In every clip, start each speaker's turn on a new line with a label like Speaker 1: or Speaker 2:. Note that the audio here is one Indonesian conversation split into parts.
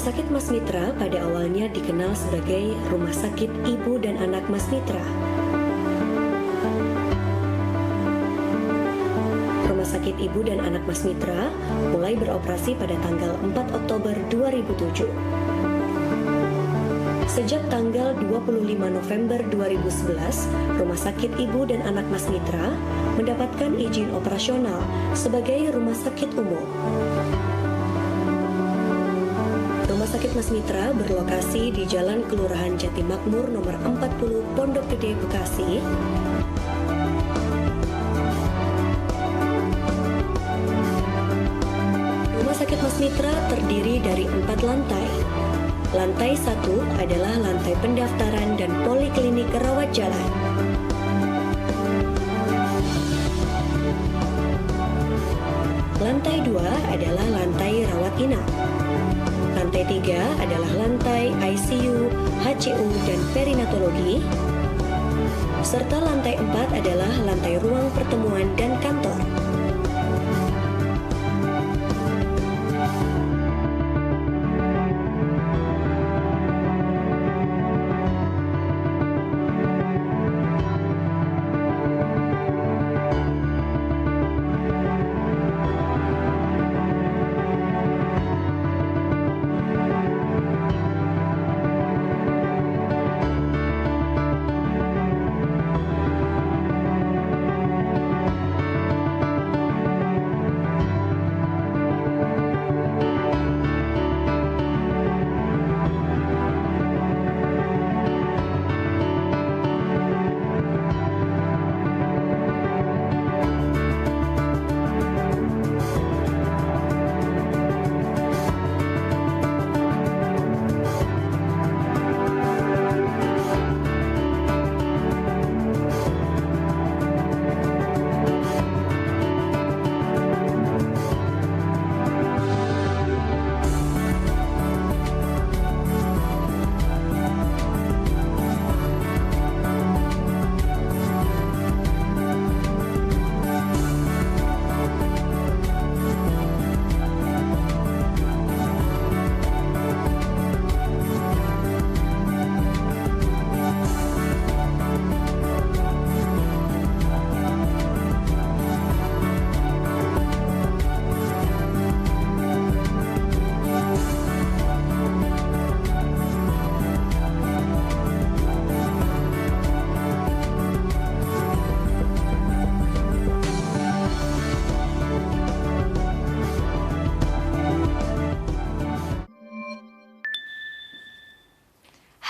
Speaker 1: Rumah Sakit Mas Mitra pada awalnya dikenal sebagai Rumah Sakit Ibu dan Anak Mas Mitra. Rumah Sakit Ibu dan Anak Mas Mitra mulai beroperasi pada tanggal 4 Oktober 2007. Sejak tanggal 25 November 2011, Rumah Sakit Ibu dan Anak Mas Mitra mendapatkan izin operasional sebagai rumah sakit umum. Rumah Sakit Mas Mitra berlokasi di Jalan Kelurahan Jatimakmur nomor 40 Pondok Gede, Bekasi. Rumah Sakit Mas Mitra terdiri dari 4 lantai. Lantai 1 adalah lantai pendaftaran dan poliklinik rawat jalan. Lantai 2 adalah lantai rawat inap. Lantai 3 adalah lantai ICU, HCU, dan perinatologi. Serta lantai 4 adalah lantai ruang pertemuan dan kantor.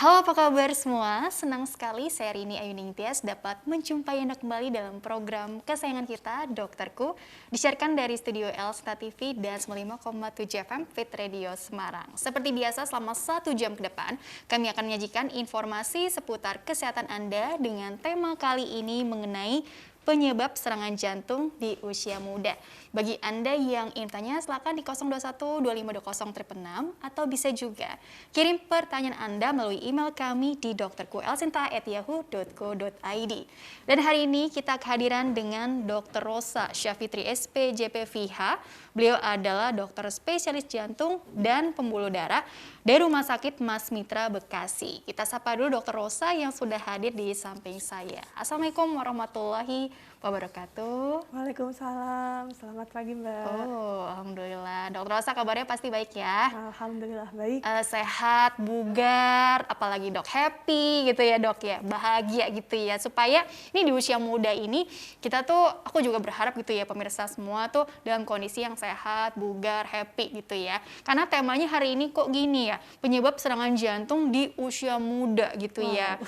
Speaker 2: Halo, apa kabar semua? Senang sekali saya Rini Ayuning Tias dapat menjumpai Anda kembali dalam program kesayangan kita, Dokterku, disiarkan dari Studio Elsta TV dan 95,7 FM Fit Radio Semarang. Seperti biasa, selama 1 jam ke depan, kami akan menyajikan informasi seputar kesehatan Anda dengan tema kali ini mengenai penyebab serangan jantung di usia muda. Bagi Anda yang ingin tanya, silakan di 021 2520 666 atau bisa juga kirim pertanyaan Anda melalui email kami di dokterkuelsinta@yahoo.co.id. Dan hari ini kita kehadiran dengan Dr. Rosa Syafitri SPJP VH. Beliau adalah dokter spesialis jantung dan pembuluh darah dari Rumah Sakit Mas Mitra Bekasi. Kita sapa dulu Dr. Rosa yang sudah hadir di samping saya. Assalamualaikum warahmatullahi wabarakatuh.
Speaker 3: Waalaikumsalam, selamat pagi Mbak.
Speaker 2: Oh, alhamdulillah. Dokter Rosa kabarnya pasti baik ya?
Speaker 3: Alhamdulillah baik.
Speaker 2: Sehat, bugar, apalagi dok happy gitu ya dok ya, bahagia gitu ya. Supaya ini di usia muda ini kita tuh, aku juga berharap gitu ya pemirsa semua tuh dalam kondisi yang sehat, bugar, happy gitu ya. Karena temanya hari ini kok gini ya, penyebab serangan jantung di usia muda gitu ya.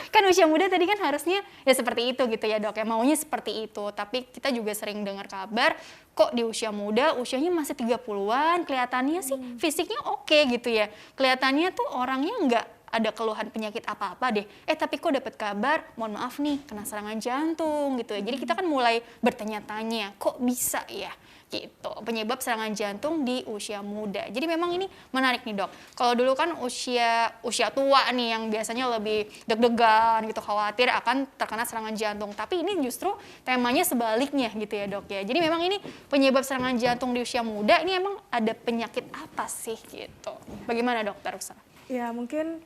Speaker 2: Kan usia muda tadi kan harusnya ya seperti itu gitu ya dok ya, maunya seperti itu. Tapi kita juga sering dengar kabar kok di usia muda, usianya masih 30-an, kelihatannya sih fisiknya oke gitu ya. Kelihatannya tuh orangnya nggak ada keluhan penyakit apa-apa deh. Tapi kok dapat kabar, mohon maaf nih, kena serangan jantung gitu ya. Jadi kita kan mulai bertanya-tanya, kok bisa ya? Gitu, penyebab serangan jantung di usia muda. Jadi memang ini menarik nih dok. Kalau dulu kan usia tua nih yang biasanya lebih deg-degan gitu, khawatir akan terkena serangan jantung. Tapi ini justru temanya sebaliknya gitu ya dok ya. Jadi memang ini penyebab serangan jantung di usia muda ini emang ada penyakit apa sih gitu? Bagaimana dokter Rosa?
Speaker 3: Ya mungkin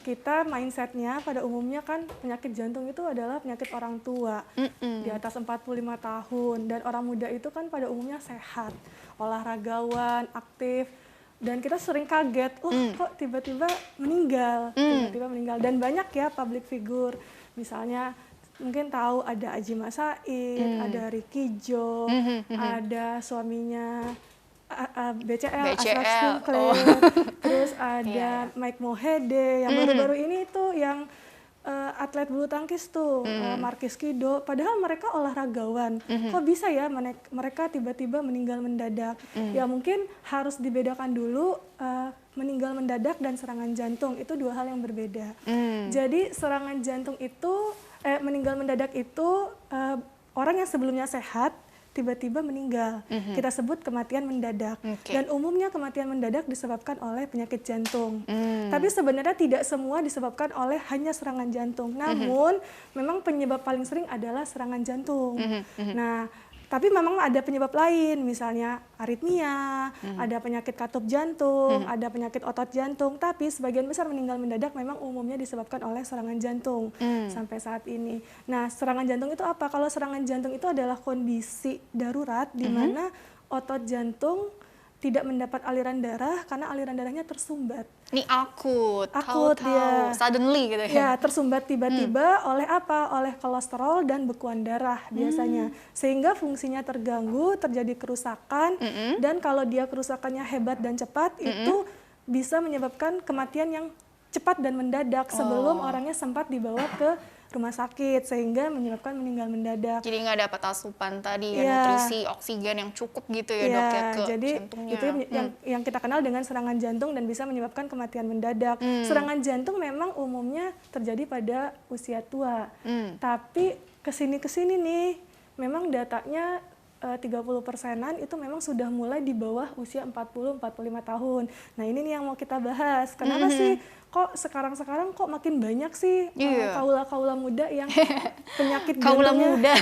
Speaker 3: kita mindsetnya pada umumnya kan penyakit jantung itu adalah penyakit orang tua di atas 45 tahun, dan orang muda itu kan pada umumnya sehat, olahragawan, aktif, dan kita sering kaget, kok tiba-tiba meninggal, dan banyak ya public figure, misalnya mungkin tahu ada Adjie Massaid, ada Ricky Jo, ada suaminya BCL, Ashraf Sinclair, terus ada Mike Mohede, yang baru-baru ini tuh yang atlet bulu tangkis tuh, Markis Kido, padahal mereka olahragawan, kok bisa ya mereka tiba-tiba meninggal mendadak? Ya mungkin harus dibedakan dulu meninggal mendadak dan serangan jantung, itu dua hal yang berbeda. Jadi serangan jantung itu, meninggal mendadak itu orang yang sebelumnya sehat, tiba-tiba meninggal. Kita sebut kematian mendadak. Dan umumnya kematian mendadak disebabkan oleh penyakit jantung. Tapi sebenarnya tidak semua disebabkan oleh hanya serangan jantung. Namun memang penyebab paling sering adalah serangan jantung. Nah, tapi memang ada penyebab lain, misalnya aritmia, ada penyakit katup jantung, ada penyakit otot jantung, tapi sebagian besar meninggal mendadak memang umumnya disebabkan oleh serangan jantung sampai saat ini. Nah, serangan jantung itu apa? Kalau serangan jantung itu adalah kondisi darurat di mana otot jantung tidak mendapat aliran darah karena aliran darahnya tersumbat.
Speaker 2: Ini akut
Speaker 3: dia.
Speaker 2: Suddenly gitu ya?
Speaker 3: Ya, tersumbat tiba-tiba oleh apa? Oleh kolesterol dan bekuan darah biasanya. Sehingga fungsinya terganggu, terjadi kerusakan, dan kalau dia kerusakannya hebat dan cepat, itu bisa menyebabkan kematian yang cepat dan mendadak sebelum orangnya sempat dibawa ke rumah sakit, sehingga menyebabkan meninggal mendadak.
Speaker 2: Jadi nggak dapat asupan tadi ya, nutrisi, oksigen yang cukup gitu ya dok ya ke
Speaker 3: jadi
Speaker 2: jantungnya.
Speaker 3: Itu yang kita kenal dengan serangan jantung dan bisa menyebabkan kematian mendadak. Serangan jantung memang umumnya terjadi pada usia tua. Tapi kesini nih, memang datanya 30%-an itu memang sudah mulai di bawah usia 40-45 tahun. Nah ini nih yang mau kita bahas. Kenapa sih kok sekarang kok makin banyak sih kaula-kaula muda yang penyakit
Speaker 2: kaula muda.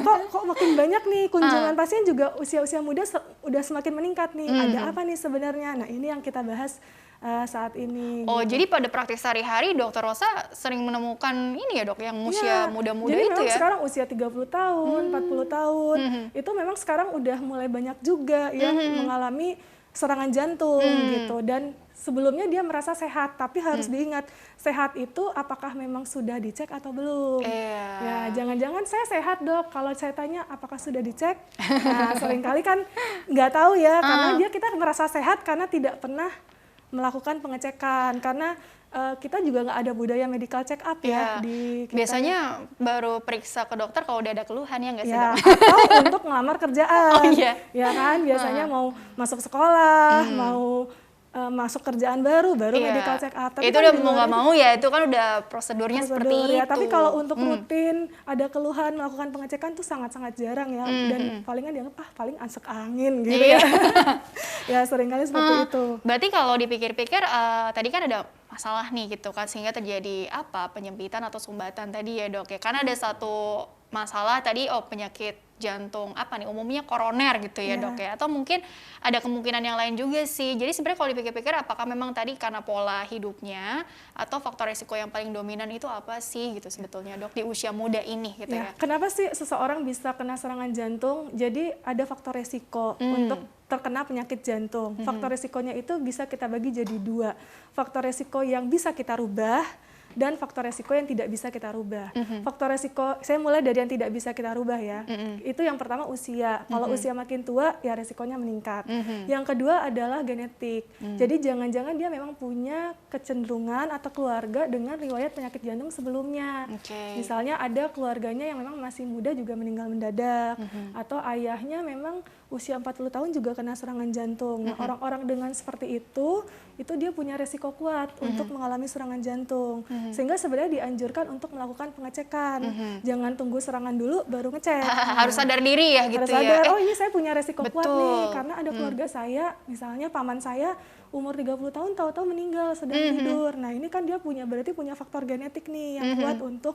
Speaker 3: kok makin banyak nih kunjungan pasien juga usia-usia muda udah semakin meningkat nih. Ada apa nih sebenarnya? Nah ini yang kita bahas saat ini.
Speaker 2: Jadi pada praktik sehari-hari Dokter Rosa sering menemukan ini ya dok, yang usia muda-muda
Speaker 3: jadi
Speaker 2: itu
Speaker 3: memang
Speaker 2: ya?
Speaker 3: Sekarang usia 30 tahun, 40 tahun, itu memang sekarang udah mulai banyak juga yang mengalami serangan jantung gitu. Dan sebelumnya dia merasa sehat, tapi harus diingat, sehat itu apakah memang sudah dicek atau belum? Ya, jangan-jangan saya sehat dok, kalau saya tanya apakah sudah dicek? Nah, seringkali kan nggak tahu ya, karena kita merasa sehat karena tidak pernah melakukan pengecekan, karena kita juga nggak ada budaya medical check up ya di kita.
Speaker 2: Biasanya baru periksa ke dokter kalau udah ada keluhan ya nggak sih dok?
Speaker 3: Atau untuk melamar kerjaan, ya kan biasanya mau masuk sekolah, mau masuk kerjaan baru medical check up. Tapi
Speaker 2: itu
Speaker 3: kan
Speaker 2: udah mau nggak mau ya, itu kan udah prosedurnya seperti
Speaker 3: ya,
Speaker 2: itu.
Speaker 3: tapi kalau untuk rutin ada keluhan melakukan pengecekan tuh sangat-sangat jarang ya, dan palingan dianggap paling ansek angin gitu ya. Ya seringkali seperti itu.
Speaker 2: Berarti kalau dipikir-pikir tadi kan ada masalah nih gitu kan, sehingga terjadi penyempitan atau sumbatan tadi ya dok ya, karena ada satu masalah tadi penyakit jantung umumnya koroner gitu ya dok ya, atau mungkin ada kemungkinan yang lain juga sih. Jadi sebenarnya kalau dipikir-pikir apakah memang tadi karena pola hidupnya atau faktor resiko yang paling dominan itu apa sih gitu sebetulnya dok di usia muda ini gitu ya?
Speaker 3: Kenapa sih seseorang bisa kena serangan jantung? Jadi ada faktor resiko untuk terkena penyakit jantung. Faktor resikonya itu bisa kita bagi jadi dua. Faktor resiko yang bisa kita rubah dan faktor resiko yang tidak bisa kita rubah. Faktor resiko, saya mulai dari yang tidak bisa kita rubah ya. Itu yang pertama usia. Kalau usia makin tua ya resikonya meningkat. Yang kedua adalah genetik. Jadi jangan-jangan dia memang punya kecenderungan atau keluarga dengan riwayat penyakit jantung sebelumnya. Misalnya ada keluarganya yang memang masih muda juga meninggal mendadak, atau ayahnya memang usia 40 tahun juga kena serangan jantung. Nah, orang-orang dengan seperti itu dia punya resiko kuat untuk mengalami serangan jantung. Sehingga sebenarnya dianjurkan untuk melakukan pengecekan. Jangan tunggu serangan dulu baru ngecek.
Speaker 2: Harus sadar diri ya gitu
Speaker 3: harus sadar,
Speaker 2: ya.
Speaker 3: oh ini saya punya resiko kuat
Speaker 2: Betul.
Speaker 3: nih, karena ada keluarga saya, misalnya paman saya umur 30 tahun tahu-tahu meninggal sedang tidur. Nah, ini kan dia berarti punya faktor genetik nih yang kuat untuk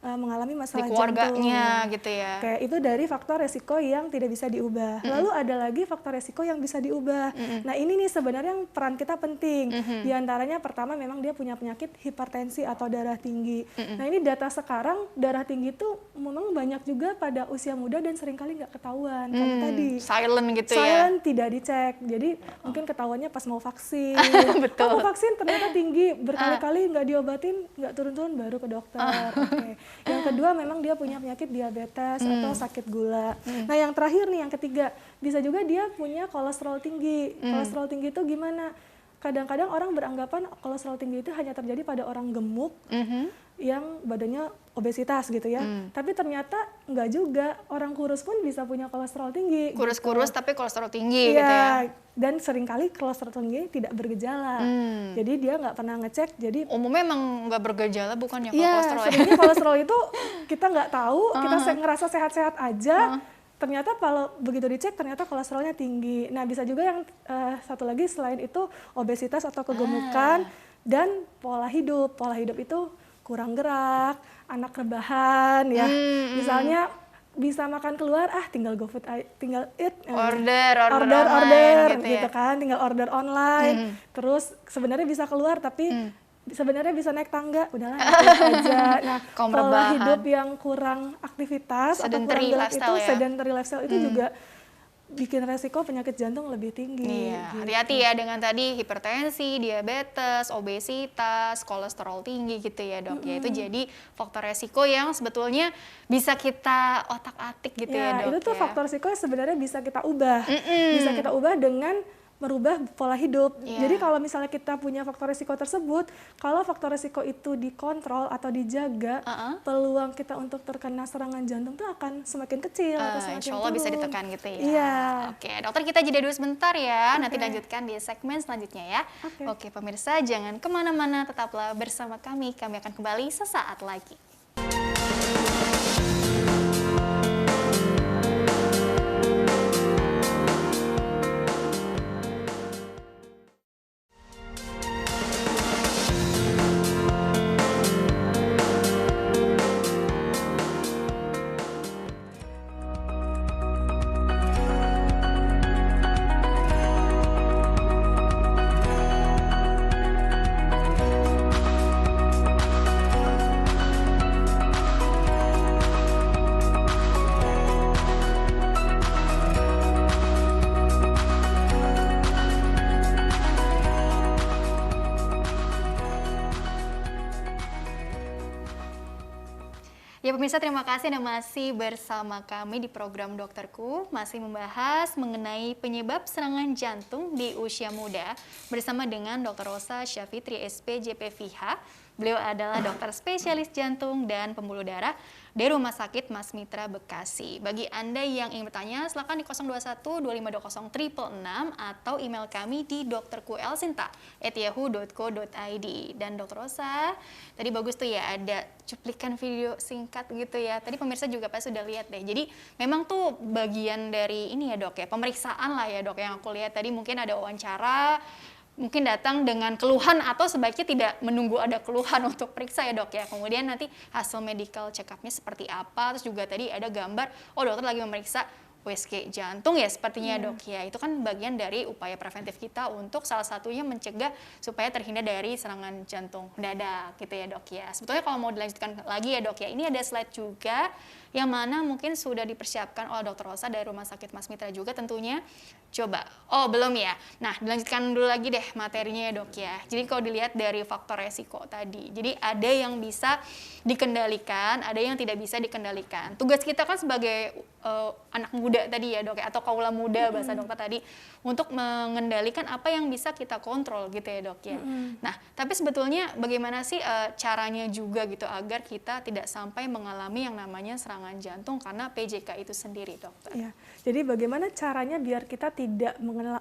Speaker 3: mengalami masalah
Speaker 2: di keluarganya
Speaker 3: jantung.
Speaker 2: gitu ya.
Speaker 3: Kayak itu dari faktor resiko yang tidak bisa diubah. Lalu ada lagi faktor resiko yang bisa diubah. Nah, ini nih sebenarnya yang peran kita penting. Di antaranya pertama memang dia punya penyakit hipertensi atau darah tinggi. Nah, ini data sekarang darah tinggi itu memang banyak juga pada usia muda dan seringkali nggak ketahuan. Karena tadi
Speaker 2: silent gitu ya.
Speaker 3: silent, tidak dicek. Jadi mungkin ketahuannya pas mau vaksin.
Speaker 2: Betul.
Speaker 3: Mau vaksin ternyata tinggi, berkali-kali nggak diobatin, nggak turun-turun baru ke dokter. Oke. Yang kedua memang dia punya penyakit diabetes atau sakit gula. Nah, yang terakhir nih, yang ketiga, bisa juga dia punya kolesterol tinggi. Kolesterol tinggi itu gimana? Kadang-kadang orang beranggapan kolesterol tinggi itu hanya terjadi pada orang gemuk yang badannya obesitas gitu ya. Tapi ternyata enggak juga, orang kurus pun bisa punya kolesterol tinggi.
Speaker 2: Kurus-kurus
Speaker 3: gitu.
Speaker 2: tapi kolesterol tinggi gitu ya.
Speaker 3: Dan seringkali kolesterol tinggi tidak bergejala. Jadi dia nggak pernah ngecek. Jadi
Speaker 2: umumnya emang nggak bergejala bukan ya
Speaker 3: iya,
Speaker 2: kolesterol ya?
Speaker 3: seringnya kolesterol itu kita nggak tahu, kita ngerasa sehat-sehat aja. Ternyata kalau begitu dicek ternyata kolesterolnya tinggi. Nah, bisa juga yang satu lagi selain itu obesitas atau kegemukan dan pola hidup. Pola hidup itu kurang gerak, anak rebahan ya. Misalnya bisa makan keluar, tinggal GoFood, tinggal eat,
Speaker 2: order
Speaker 3: order
Speaker 2: gitu,
Speaker 3: gitu
Speaker 2: ya?
Speaker 3: kan, tinggal order online. Terus sebenarnya bisa keluar tapi sebenarnya bisa naik tangga, udahlah aja. Nah, pola hidup yang kurang aktivitas atau kurang gerak itu, sedentary lifestyle itu juga bikin resiko penyakit jantung lebih tinggi.
Speaker 2: Iya,
Speaker 3: gitu.
Speaker 2: hati-hati ya dengan tadi hipertensi, diabetes, obesitas, kolesterol tinggi gitu ya dok. Ya itu jadi faktor resiko yang sebetulnya bisa kita otak-atik gitu ya dok.
Speaker 3: Itu tuh faktor resiko yang sebenarnya bisa kita ubah. Bisa kita ubah dengan merubah pola hidup. Jadi kalau misalnya kita punya faktor risiko tersebut, kalau faktor risiko itu dikontrol atau dijaga, peluang kita untuk terkena serangan jantung itu akan semakin kecil atau semakin
Speaker 2: insya Allah
Speaker 3: turun.
Speaker 2: bisa ditekan gitu ya.
Speaker 3: Iya.
Speaker 2: Oke, dokter kita jeda dulu sebentar ya. Nanti lanjutkan di segmen selanjutnya ya. Oke, pemirsa jangan kemana-mana, tetaplah bersama kami. Kami akan kembali sesaat lagi. Ya pemirsa, terima kasih Anda masih bersama kami di program Dokterku, masih membahas mengenai penyebab serangan jantung di usia muda bersama dengan Dr. Rosa Syafitri SPJPVH. Beliau adalah dokter spesialis jantung dan pembuluh darah dari Rumah Sakit Mas Mitra Bekasi. Bagi Anda yang ingin bertanya, silakan di 021-2520-666 atau email kami di drkuelsinta@yahoo.co.id. Dan Dr. Rosa, tadi bagus tuh ya ada cuplikan video singkat gitu ya. Tadi pemirsa juga pasti sudah lihat deh. Jadi memang tuh bagian dari ini ya dok ya, pemeriksaan lah ya dok yang aku lihat tadi, mungkin ada wawancara, mungkin datang dengan keluhan atau sebaiknya tidak menunggu ada keluhan untuk periksa ya dok ya. Kemudian nanti hasil medical check up-nya seperti apa. Terus juga tadi ada gambar, oh dokter lagi memeriksa USG jantung ya sepertinya dok ya. Itu kan bagian dari upaya preventif kita untuk salah satunya mencegah supaya terhindar dari serangan jantung mendadak gitu ya dok ya. Sebetulnya kalau mau dilanjutkan lagi ya dok ya, ini ada slide juga yang mana mungkin sudah dipersiapkan oleh Dr. Rosa dari Rumah Sakit Mas Mitra juga tentunya. Coba, oh belum ya. Nah dilanjutkan dulu lagi deh materinya ya dok ya. Jadi kalau dilihat dari faktor resiko tadi, jadi ada yang bisa dikendalikan, ada yang tidak bisa dikendalikan. Tugas kita kan sebagai anak muda tadi ya dok ya, atau kaula muda bahasa dokter tadi, untuk mengendalikan apa yang bisa kita kontrol gitu ya dok ya. Nah tapi sebetulnya bagaimana sih caranya juga gitu agar kita tidak sampai mengalami yang namanya serangan serangan jantung karena PJK itu sendiri, dokter?
Speaker 3: Ya, jadi bagaimana caranya biar kita tidak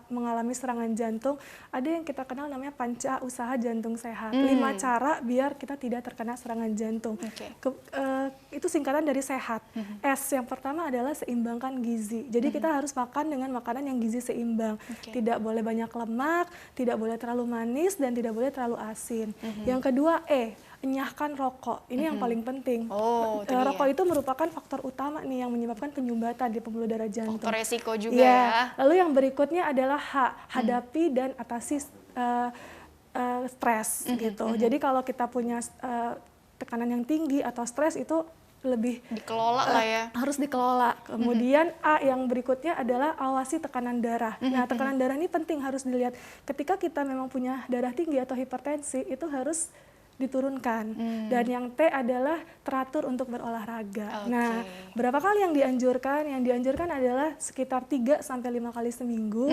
Speaker 3: mengalami serangan jantung? Ada yang kita kenal namanya panca usaha jantung sehat. 5 cara biar kita tidak terkena serangan jantung. Itu singkatan dari sehat. S yang pertama adalah seimbangkan gizi. Jadi kita harus makan dengan makanan yang gizi seimbang. Tidak boleh banyak lemak, tidak boleh terlalu manis, dan tidak boleh terlalu asin. Yang kedua, enyahkan rokok. Ini yang paling penting. Rokok itu merupakan faktor utama nih yang menyebabkan penyumbatan di pembuluh darah jantung.
Speaker 2: Faktor resiko juga ya.
Speaker 3: Lalu yang berikutnya adalah hadapi dan atasi stres gitu. Jadi kalau kita punya tekanan yang tinggi atau stres itu lebih
Speaker 2: dikelola lah ya.
Speaker 3: Harus dikelola. Kemudian A yang berikutnya adalah awasi tekanan darah. Nah, tekanan darah ini penting, harus dilihat. Ketika kita memang punya darah tinggi atau hipertensi, itu harus diturunkan. Dan yang T adalah teratur untuk berolahraga. Nah, berapa kali yang dianjurkan? Yang dianjurkan adalah sekitar 3 sampai 5 kali seminggu.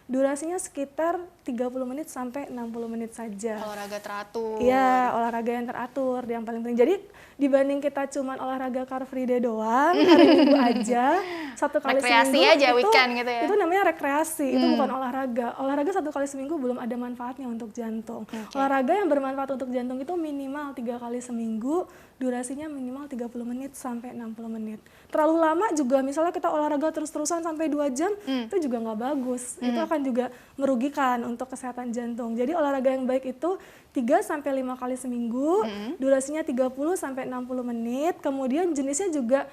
Speaker 3: Durasinya sekitar 30 menit sampai 60 menit saja.
Speaker 2: Olahraga teratur.
Speaker 3: Iya, olahraga yang teratur yang paling penting. Jadi dibanding kita cuman olahraga Car Free Day doang, hari Minggu aja, 1 kali
Speaker 2: rekreasi
Speaker 3: seminggu
Speaker 2: aja, weekend gitu ya.
Speaker 3: Itu namanya rekreasi, itu bukan olahraga. Olahraga 1 kali seminggu belum ada manfaatnya untuk jantung. Olahraga yang bermanfaat untuk jantung itu minimal 3 kali seminggu, durasinya minimal 30 menit sampai 60 menit. Terlalu lama juga, misalnya kita olahraga terus-terusan sampai 2 jam, itu juga nggak bagus. Itu akan juga merugikan untuk kesehatan jantung. Jadi olahraga yang baik itu 3 sampai 5 kali seminggu, durasinya 30 sampai 60 menit, kemudian jenisnya juga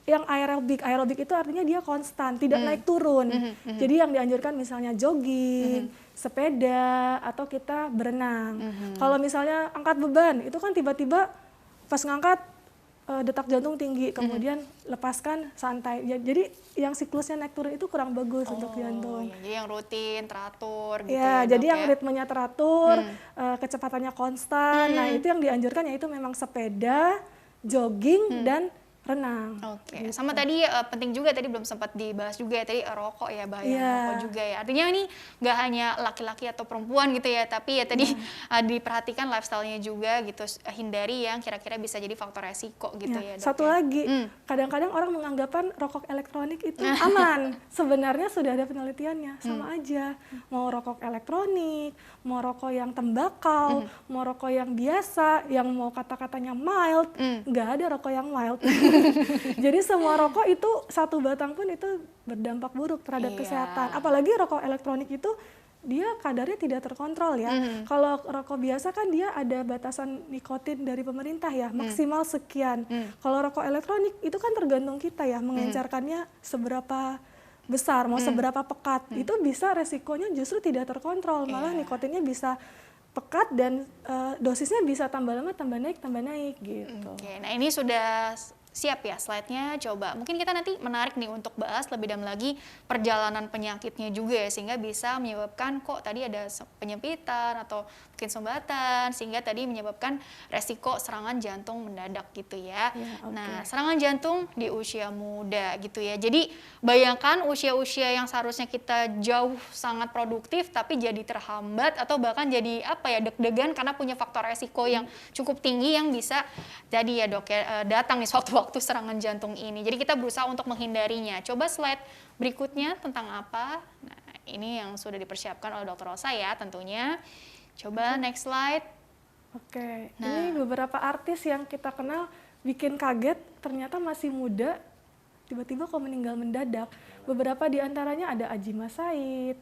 Speaker 3: yang aerobik. Aerobik itu artinya dia konstan, tidak naik turun. Jadi yang dianjurkan misalnya jogging, sepeda, atau kita berenang. Kalau misalnya angkat beban, itu kan tiba-tiba pas ngangkat detak jantung tinggi, kemudian lepaskan santai. Jadi yang siklusnya naik turun itu kurang bagus untuk jantung.
Speaker 2: Jadi yang rutin, teratur gitu
Speaker 3: ya.
Speaker 2: ya,
Speaker 3: Jadi yang ritmenya teratur, kecepatannya konstan. Nah, itu yang dianjurkan yaitu memang sepeda, jogging, dan renang.
Speaker 2: Gitu. Sama tadi penting juga, tadi belum sempat dibahas juga ya, tadi rokok ya, bahaya rokok juga ya. Artinya ini nggak hanya laki-laki atau perempuan gitu ya, tapi ya tadi diperhatikan lifestyle-nya juga gitu, hindari yang kira-kira bisa jadi faktor resiko gitu ya.
Speaker 3: Satu lagi, kadang-kadang orang menganggapan rokok elektronik itu aman. Sebenarnya sudah ada penelitiannya, sama aja. Mau rokok elektronik, mau rokok yang tembakau, mau rokok yang biasa, yang mau kata-katanya mild, nggak ada rokok yang mild. Jadi semua rokok itu 1 batang pun itu berdampak buruk terhadap kesehatan. Apalagi rokok elektronik itu dia kadarnya tidak terkontrol ya. Kalau rokok biasa kan dia ada batasan nikotin dari pemerintah ya, maksimal sekian. Kalau rokok elektronik itu kan tergantung kita ya, mengencarkannya seberapa besar, mau seberapa pekat. Itu bisa resikonya justru tidak terkontrol, malah nikotinnya bisa pekat dan dosisnya bisa tambah lama, tambah naik gitu.
Speaker 2: Nah ini sudah siap ya slide-nya, coba mungkin kita nanti menarik nih untuk bahas lebih dalam lagi perjalanan penyakitnya juga ya, sehingga bisa menyebabkan kok tadi ada penyempitan atau mungkin sumbatan, sehingga tadi menyebabkan resiko serangan jantung mendadak gitu ya. Nah, serangan jantung di usia muda gitu ya. Jadi bayangkan usia-usia yang seharusnya kita jauh sangat produktif tapi jadi terhambat atau bahkan jadi apa ya, deg-degan karena punya faktor resiko yang cukup tinggi yang bisa jadi ya dok ya, datang nih sewaktu-waktu serangan jantung ini. Jadi kita berusaha untuk menghindarinya. Coba slide berikutnya tentang apa? Nah, ini yang sudah dipersiapkan oleh Dr. Rosa ya tentunya. Coba next slide.
Speaker 3: Ini beberapa artis yang kita kenal bikin kaget, ternyata masih muda, tiba-tiba kok meninggal mendadak. Beberapa di antaranya ada Adjie Said,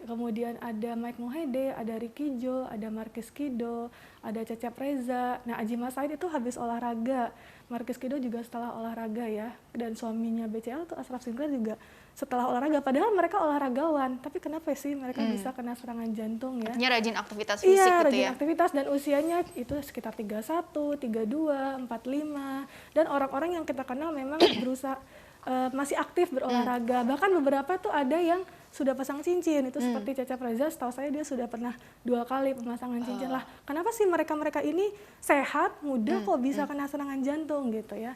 Speaker 3: kemudian ada Mike Mohede, ada Ricky Jo, ada Markis Kido, ada Cecep Reza. Nah, Adjie Said itu habis olahraga, Markis Kido juga setelah olahraga ya, dan suaminya BCL tuh Ashraf Sinclair juga setelah olahraga. Padahal mereka olahragawan, tapi kenapa sih mereka bisa kena serangan jantung ya?
Speaker 2: Artinya rajin aktivitas fisik gitu ya?
Speaker 3: Rajin aktivitas, dan usianya itu sekitar 31, 32, 45. Dan orang-orang yang kita kenal memang berusaha masih aktif berolahraga. Bahkan beberapa tuh ada yang sudah pasang cincin, itu seperti Cecep Reza, setahu saya dia sudah pernah 2 kali pemasangan cincin. Lah, kenapa sih mereka-mereka ini sehat, muda kok bisa kena serangan jantung gitu ya?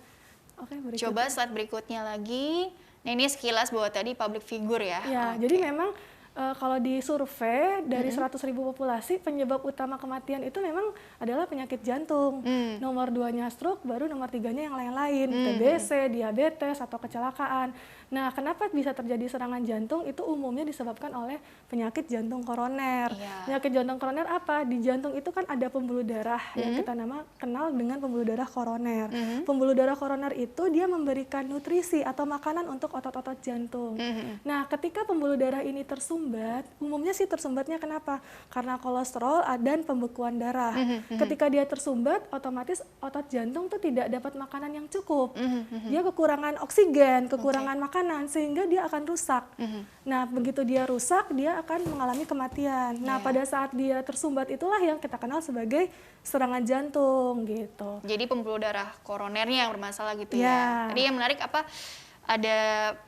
Speaker 3: Berikutnya.
Speaker 2: Coba slide berikutnya lagi. Nah, ini sekilas bahwa tadi public figure ya.
Speaker 3: Jadi memang Kalau di survei dari 100.000 populasi, penyebab utama kematian itu memang adalah penyakit jantung. Nomor 2-nya stroke, baru nomor 3-nya yang lain-lain, TBC, diabetes, atau kecelakaan. Nah, kenapa bisa terjadi serangan jantung? Itu umumnya disebabkan oleh penyakit jantung koroner. Penyakit jantung koroner apa? Di jantung itu kan ada pembuluh darah yang kita kenal dengan pembuluh darah koroner. Pembuluh darah koroner itu dia memberikan nutrisi atau makanan untuk otot-otot jantung. Nah, ketika pembuluh darah ini tersumbat, umumnya sih tersumbatnya kenapa? Karena kolesterol dan pembekuan darah. Ketika dia tersumbat, otomatis otot jantung tuh tidak dapat makanan yang cukup. Dia kekurangan oksigen, kekurangan makanan, sehingga dia akan rusak. Nah, begitu dia rusak, dia akan mengalami kematian. Nah, pada saat dia tersumbat itulah yang kita kenal sebagai serangan jantung gitu.
Speaker 2: Jadi pembuluh darah koronernya yang bermasalah gitu ya. Tadi yang menarik apa? Ada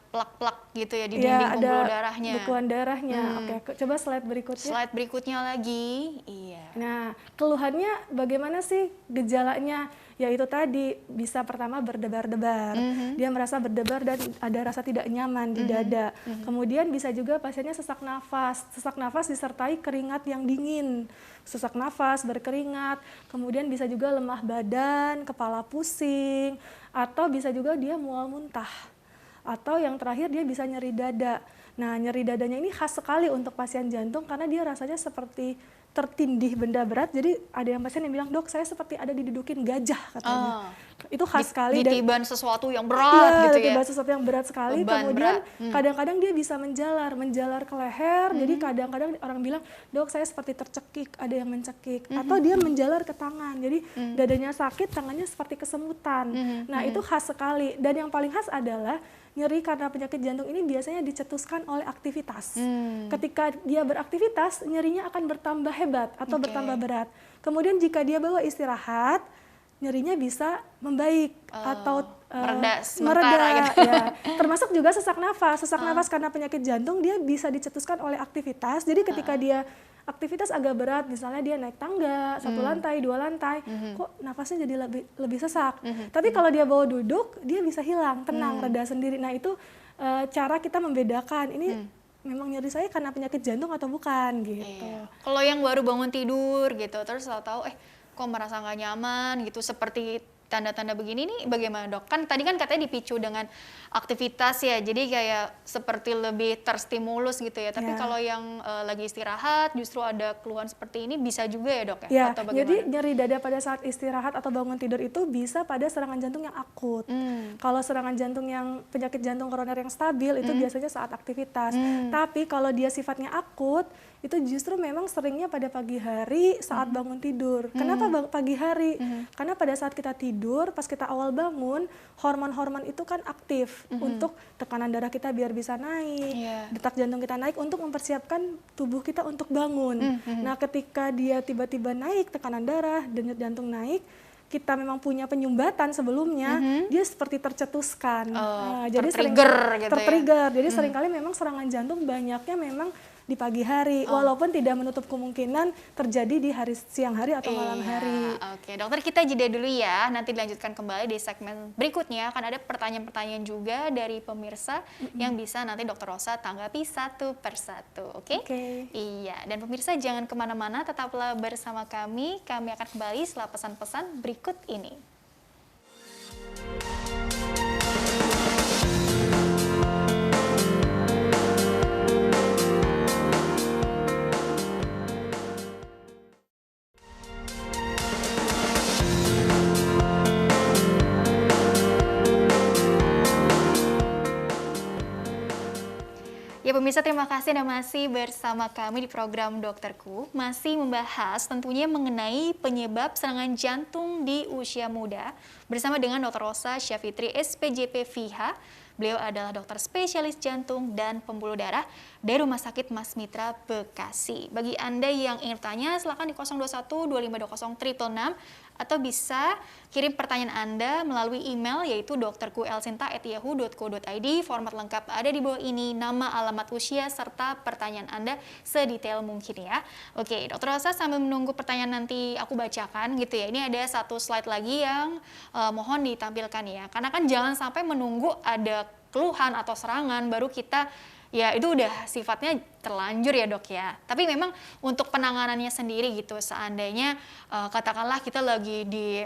Speaker 2: plak-plak gitu ya di dinding pembuluh darahnya.
Speaker 3: Bekuan darahnya. Oke, coba slide berikutnya.
Speaker 2: Slide berikutnya lagi. Iya.
Speaker 3: Nah, keluhannya bagaimana sih gejalanya? Yaitu tadi bisa pertama berdebar-debar. Dia merasa berdebar dan ada rasa tidak nyaman di dada. Kemudian bisa juga pasiennya sesak nafas. Sesak nafas disertai keringat yang dingin. Sesak nafas, berkeringat. Kemudian bisa juga lemah badan, kepala pusing, atau bisa juga dia mual muntah. Atau yang terakhir dia bisa nyeri dada. Nah, nyeri dadanya ini khas sekali untuk pasien jantung karena dia rasanya seperti tertindih benda berat. Jadi ada yang pasien yang bilang, "Dok, saya seperti ada didudukin gajah," katanya. Itu khas sekali.
Speaker 2: Ditiban sesuatu yang berat gitu ya.
Speaker 3: Ditiban sesuatu yang berat sekali. Kemudian kadang-kadang dia bisa menjalar ke leher. Jadi kadang-kadang orang bilang, "Dok, saya seperti tercekik," ada yang mencekik. Atau dia menjalar ke tangan. Jadi dadanya sakit, tangannya seperti kesemutan. Nah, itu khas sekali. Dan yang paling khas adalah nyeri karena penyakit jantung ini biasanya dicetuskan oleh aktivitas. Ketika dia beraktivitas, nyerinya akan bertambah hebat atau bertambah berat. Kemudian jika dia bawa istirahat, nyerinya bisa membaik atau mereda
Speaker 2: gitu.
Speaker 3: Ya. Termasuk juga sesak nafas. Sesak nafas karena penyakit jantung dia bisa dicetuskan oleh aktivitas. Jadi ketika dia aktivitas agak berat, misalnya dia naik tangga 1 lantai, 2 lantai, kok nafasnya jadi lebih sesak. Tapi kalau dia bawa duduk, dia bisa hilang, tenang, reda sendiri. Nah, itu cara kita membedakan ini memang nyeri saya karena penyakit jantung atau bukan gitu.
Speaker 2: Kalau yang baru bangun tidur gitu, terus tahu kok merasa nggak nyaman gitu, seperti tanda-tanda begini nih bagaimana, Dok? Kan tadi kan katanya dipicu dengan aktivitas ya, jadi kayak seperti lebih terstimulus gitu ya. Tapi kalau yang lagi istirahat justru ada keluhan seperti ini bisa juga ya, Dok?
Speaker 3: Ya, jadi nyeri dada pada saat istirahat atau bangun tidur itu bisa pada serangan jantung yang akut. Kalau serangan jantung yang penyakit jantung koroner yang stabil itu biasanya saat aktivitas. Tapi kalau dia sifatnya akut, itu justru memang seringnya pada pagi hari saat bangun tidur. Kenapa pagi hari? Karena pada saat kita tidur, pas kita awal bangun, hormon-hormon itu kan aktif untuk tekanan darah kita biar bisa naik, detak jantung kita naik untuk mempersiapkan tubuh kita untuk bangun. Nah, ketika dia tiba-tiba naik tekanan darah, denyut jantung naik, kita memang punya penyumbatan sebelumnya, dia seperti tercetuskan. Jadi tertrigger. Jadi seringkali memang serangan jantung banyaknya memang di pagi hari, walaupun tidak menutup kemungkinan terjadi di siang hari atau malam hari.
Speaker 2: Oke, dokter, kita jeda dulu ya, nanti dilanjutkan kembali di segmen berikutnya. Akan ada pertanyaan-pertanyaan juga dari pemirsa yang bisa nanti Dokter Rosa tanggapi satu persatu, oke? Iya, dan pemirsa jangan kemana-mana, tetaplah bersama kami akan kembali setelah pesan-pesan berikut ini. Ya pemirsa, terima kasih Anda masih bersama kami di program Dokterku. Masih membahas tentunya mengenai penyebab serangan jantung di usia muda bersama dengan Dr. Rosa Syafitri, SPJP FIHA. Beliau adalah dokter spesialis jantung dan pembuluh darah dari Rumah Sakit Mas Mitra Bekasi. Bagi Anda yang ingin bertanya, silakan di 021 2520 666 atau bisa kirim pertanyaan Anda melalui email yaitu dokterkuelsinta@yahoo.co.id. Format lengkap ada di bawah ini, nama, alamat, usia, serta pertanyaan Anda sedetail mungkin ya. Oke, Dokter Rosa, sambil menunggu pertanyaan nanti aku bacakan gitu ya. Ini ada satu slide lagi yang mohon ditampilkan ya. Karena kan jangan sampai menunggu ada keluhan atau serangan baru kita ya itu udah sifatnya terlanjur ya dok ya. Tapi memang untuk penanganannya sendiri gitu, seandainya katakanlah kita lagi di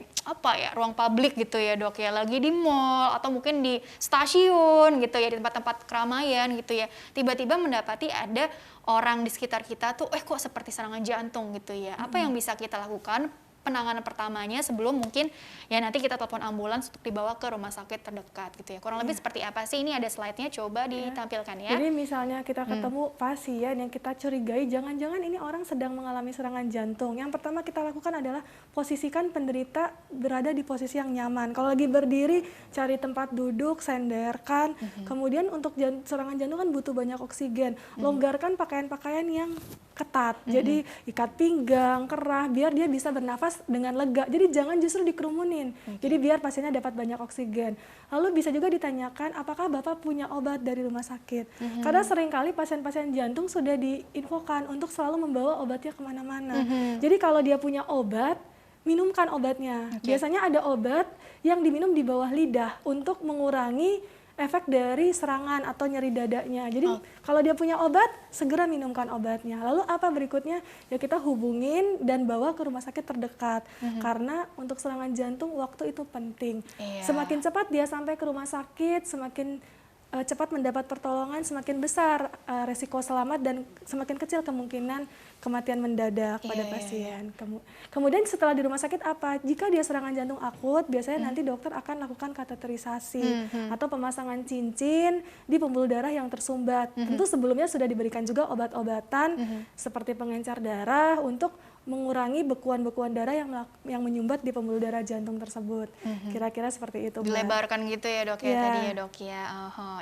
Speaker 2: ruang publik gitu ya dok ya, lagi di mall atau mungkin di stasiun gitu ya, di tempat-tempat keramaian gitu ya, tiba-tiba mendapati ada orang di sekitar kita tuh kok seperti serangan jantung gitu ya. Apa yang bisa kita lakukan penanganan pertamanya sebelum mungkin ya nanti kita telepon ambulans untuk dibawa ke rumah sakit terdekat gitu ya. Kurang lebih seperti apa sih? Ini ada slide-nya, coba ditampilkan ya.
Speaker 3: Jadi misalnya kita ketemu pasien yang kita curigai jangan-jangan ini orang sedang mengalami serangan jantung. Yang pertama kita lakukan adalah posisikan penderita berada di posisi yang nyaman. Kalau lagi berdiri, cari tempat duduk, senderkan. Kemudian untuk serangan jantung kan butuh banyak oksigen. Longgarkan pakaian-pakaian yang ketat. Jadi ikat pinggang, kerah, biar dia bisa bernafas dengan lega. Jadi jangan justru dikerumunin. Jadi biar pasiennya dapat banyak oksigen. Lalu bisa juga ditanyakan apakah Bapak punya obat dari rumah sakit. Karena seringkali pasien-pasien jantung sudah diinfokan untuk selalu membawa obatnya kemana-mana. Jadi kalau dia punya obat, minumkan obatnya. Biasanya ada obat yang diminum di bawah lidah untuk mengurangi efek dari serangan atau nyeri dadanya. Jadi kalau dia punya obat, segera minumkan obatnya. Lalu apa berikutnya? Ya kita hubungin dan bawa ke rumah sakit terdekat. Karena untuk serangan jantung waktu itu penting. Semakin cepat dia sampai ke rumah sakit, semakin cepat mendapat pertolongan, semakin besar resiko selamat dan semakin kecil kemungkinan kematian mendadak pada pasien. Kemudian setelah di rumah sakit apa? Jika dia serangan jantung akut, biasanya nanti dokter akan lakukan kateterisasi atau pemasangan cincin di pembuluh darah yang tersumbat. Tentu sebelumnya sudah diberikan juga obat-obatan seperti pengencer darah untuk mengurangi bekuan-bekuan darah yang menyumbat di pembuluh darah jantung tersebut. Kira-kira seperti itu.
Speaker 2: Dilebarkan gitu ya dok ya tadi ya dok ya.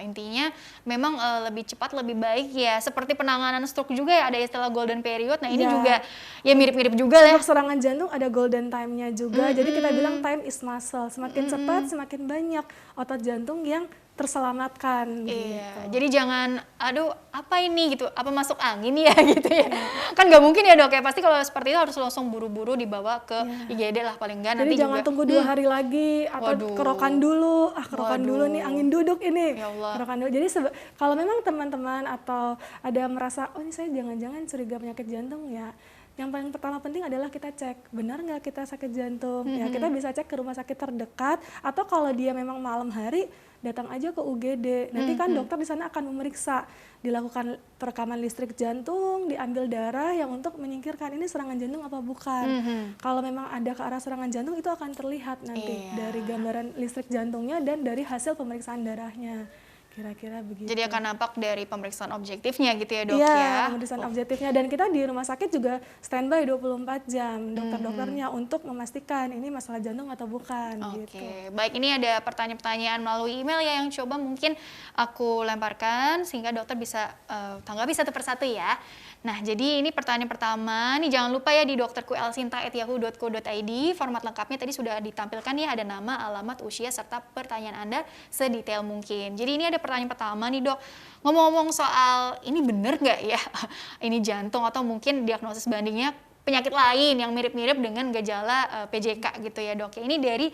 Speaker 2: Intinya memang lebih cepat lebih baik ya. Seperti penanganan stroke juga ya, ada istilah golden period. Nah ini juga ya mirip-mirip juga lah.
Speaker 3: Untuk serangan jantung ada golden time-nya juga. Jadi kita bilang time is muscle. Semakin cepat semakin banyak otot jantung yang terselamatkan.
Speaker 2: Jadi jangan apa ini gitu, apa masuk angin ya gitu ya. Kan nggak mungkin ya dok ya, pasti kalau seperti itu harus langsung buru-buru dibawa ke IGD lah paling nggak. Nanti
Speaker 3: jangan tunggu 2 hari lagi atau kerokan dulu, kerokan dulu nih, angin duduk ini. Kerokan dulu. Jadi kalau memang teman-teman atau ada merasa ini saya jangan-jangan curiga penyakit jantung ya, yang paling pertama penting adalah kita cek benar nggak kita sakit jantung. Ya kita bisa cek ke rumah sakit terdekat atau kalau dia memang malam hari datang aja ke UGD. Nanti kan dokter di sana akan memeriksa, dilakukan perekaman listrik jantung, diambil darah yang untuk menyingkirkan ini serangan jantung apa bukan. Kalau memang ada ke arah serangan jantung itu akan terlihat nanti dari gambaran listrik jantungnya dan dari hasil pemeriksaan darahnya. Kira-kira begitu.
Speaker 2: Jadi akan nampak dari pemeriksaan objektifnya gitu ya dok
Speaker 3: pemeriksaan objektifnya. Dan kita di rumah sakit juga standby 24 jam dokter-dokternya untuk memastikan ini masalah jantung atau bukan. Gitu.
Speaker 2: Baik, ini ada pertanyaan-pertanyaan melalui email ya yang coba mungkin aku lemparkan sehingga dokter bisa tanggapi satu persatu ya. Nah, jadi ini pertanyaan pertama, nih jangan lupa ya di dokterkuelsinta@yahoo.co.id, format lengkapnya tadi sudah ditampilkan ya, ada nama, alamat, usia, serta pertanyaan Anda sedetail mungkin. Jadi ini ada pertanyaan pertama nih dok, ngomong-ngomong soal ini bener nggak ya, ini jantung atau mungkin diagnosis bandingnya penyakit lain yang mirip-mirip dengan gejala PJK gitu ya dok. Ini dari